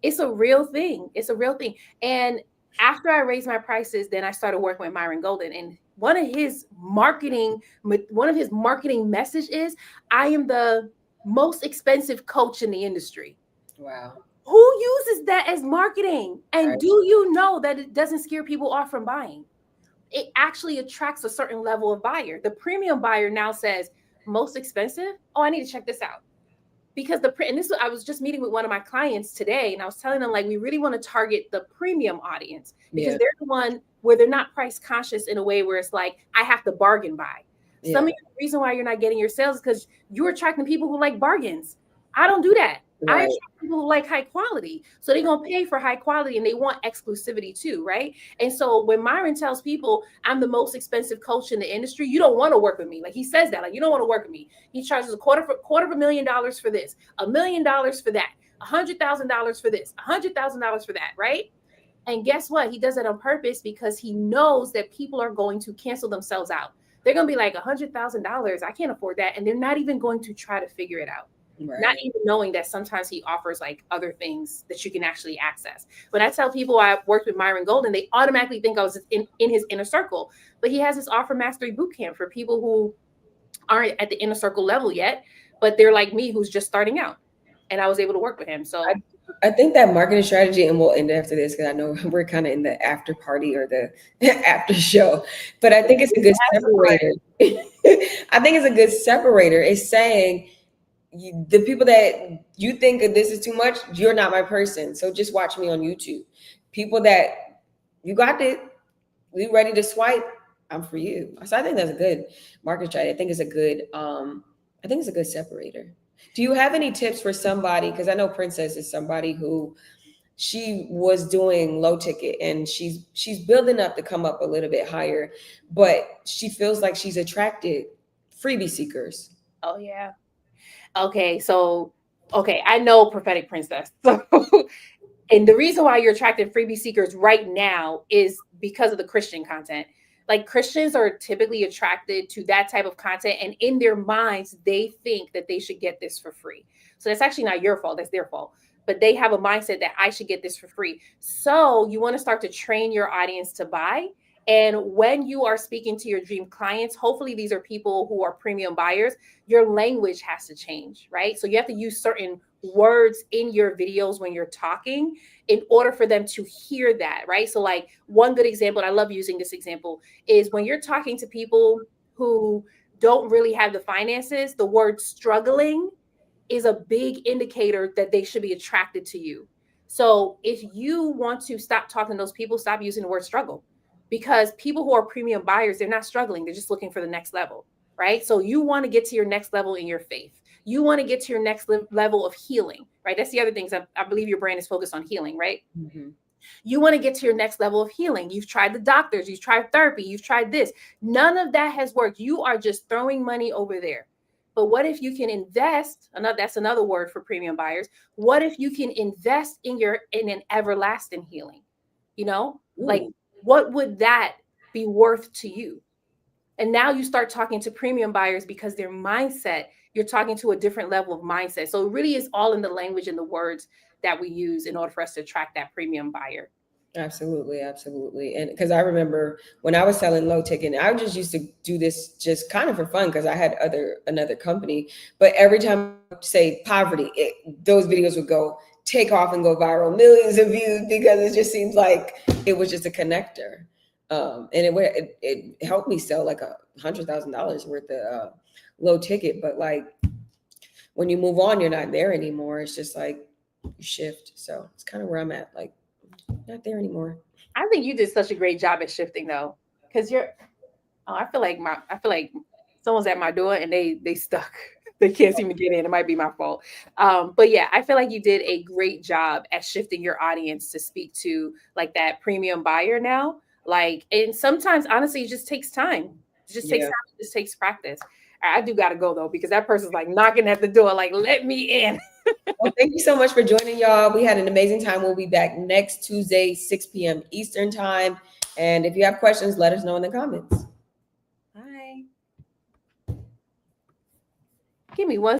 A: it's a real thing. It's a real thing. And after I raised my prices, then I started working with Myron Golden. And one of his marketing message is, I am the most expensive coach in the industry.
B: Wow.
A: Who uses that as marketing? And
B: Right.
A: do you know that it doesn't scare people off from buying? It actually attracts a certain level of buyer. The premium buyer now says, most expensive? Oh, I need to check this out. Because and this, I was just meeting with one of my clients today, and I was telling them, like, we really want to target the premium audience because
B: Yeah.
A: they're the one where they're not price conscious in a way where it's like, I have to bargain buy. Some of
B: Yeah.
A: the reason why you're not getting your sales is because you're attracting people who like bargains. I don't do that. I
B: Right.
A: attract people who like high quality. So they're gonna pay for high quality and they want exclusivity too, right? And so when Myron tells people I'm the most expensive coach in the industry, you don't want to work with me. Like he says that, like you don't want to work with me. He charges quarter of $1 million for this, $1 million for that, $100,000 for this, $100,000 for that, right? And guess what? He does it on purpose because he knows that people are going to cancel themselves out. They're going to be like $100,000. I can't afford that. And they're not even going to try to figure it out. Not
B: Right.
A: even knowing that sometimes he offers like other things that you can actually access. When I tell people I worked with Myron Golden, they automatically think I was in his inner circle. But he has this offer mastery boot camp for people who aren't at the inner circle level yet, but they're like me who's just starting out. And I was able to work with him. So
B: I think that marketing strategy, and we'll end after this because I know we're kind of in the after party or the after show, but I think it's a good separator. I think it's a good separator. It's saying the people that you think that this is too much, you're not my person. So just watch me on YouTube. People that you got it, we ready to swipe, I'm for you. So I think that's a good market strategy. I think it's a good separator. Do you have any tips for somebody? Because I know Princess is somebody who she was doing low ticket and she's building up to come up a little bit higher, but she feels like she's attracted freebie seekers.
A: oh yeah. Okay, so okay, I know prophetic princess. So and the reason why you're attracting freebie seekers right now is because of the Christian content. Like Christians are typically attracted to that type of content, and in their minds, they think that they should get this for free. So that's actually not your fault, that's their fault. But they have a mindset that I should get this for free. So you want to start to train your audience to buy. And when you are speaking to your dream clients, hopefully these are people who are premium buyers, your language has to change, right? So you have to use certain words in your videos when you're talking in order for them to hear that, right? So, like, one good example, and I love using this example, is when you're talking to people who don't really have the finances, the word struggling is a big indicator that they should be attracted to you. So if you want to stop talking to those people, stop using the word struggle, because people who are premium buyers, they're not struggling. They're just looking for the next level, right? So you want to get to your next level in your faith. You want to get to your next level of healing, right? That's the other things. I believe your brand is focused on healing, right?
B: Mhm.
A: You want to get to your next level of healing. You've tried the doctors, you've tried therapy, you've tried this. None of that has worked. You are just throwing money over there. But what if you can invest? That's another word for premium buyers. What if you can invest in an everlasting healing? You know, like
B: Ooh.
A: what would that be worth to you? And now you start talking to premium buyers because their mindset, you're talking to a different level of mindset. So it really is all in the language and the words that we use in order for us to attract that premium buyer.
B: Absolutely, absolutely. And because I remember when I was selling low ticket, I just used to do this just kind of for fun because I had another company. But every time I would say poverty, those videos would go take off and go viral, millions of views because it just seems like it was just a connector. And it helped me sell like $100,000 worth of low ticket. But like when you move on, you're not there anymore. It's just like you shift. So it's kind of where I'm at. Like not there anymore.
A: I think you did such a great job at shifting though, because you're. Oh, I feel like someone's at my door and they stuck. They can't seem to get in. It might be my fault. But yeah, I feel like you did a great job at shifting your audience to speak to like that premium buyer now. Like, and sometimes honestly, it just takes time. It just takes
B: Yeah.
A: time. It just takes practice. I do gotta go though, because that person's like knocking at the door, like, let me in.
B: Well, thank you so much for joining, y'all. We had an amazing time. We'll be back next Tuesday, 6 p.m. Eastern time. And if you have questions, let us know in the comments.
A: Bye. Give me one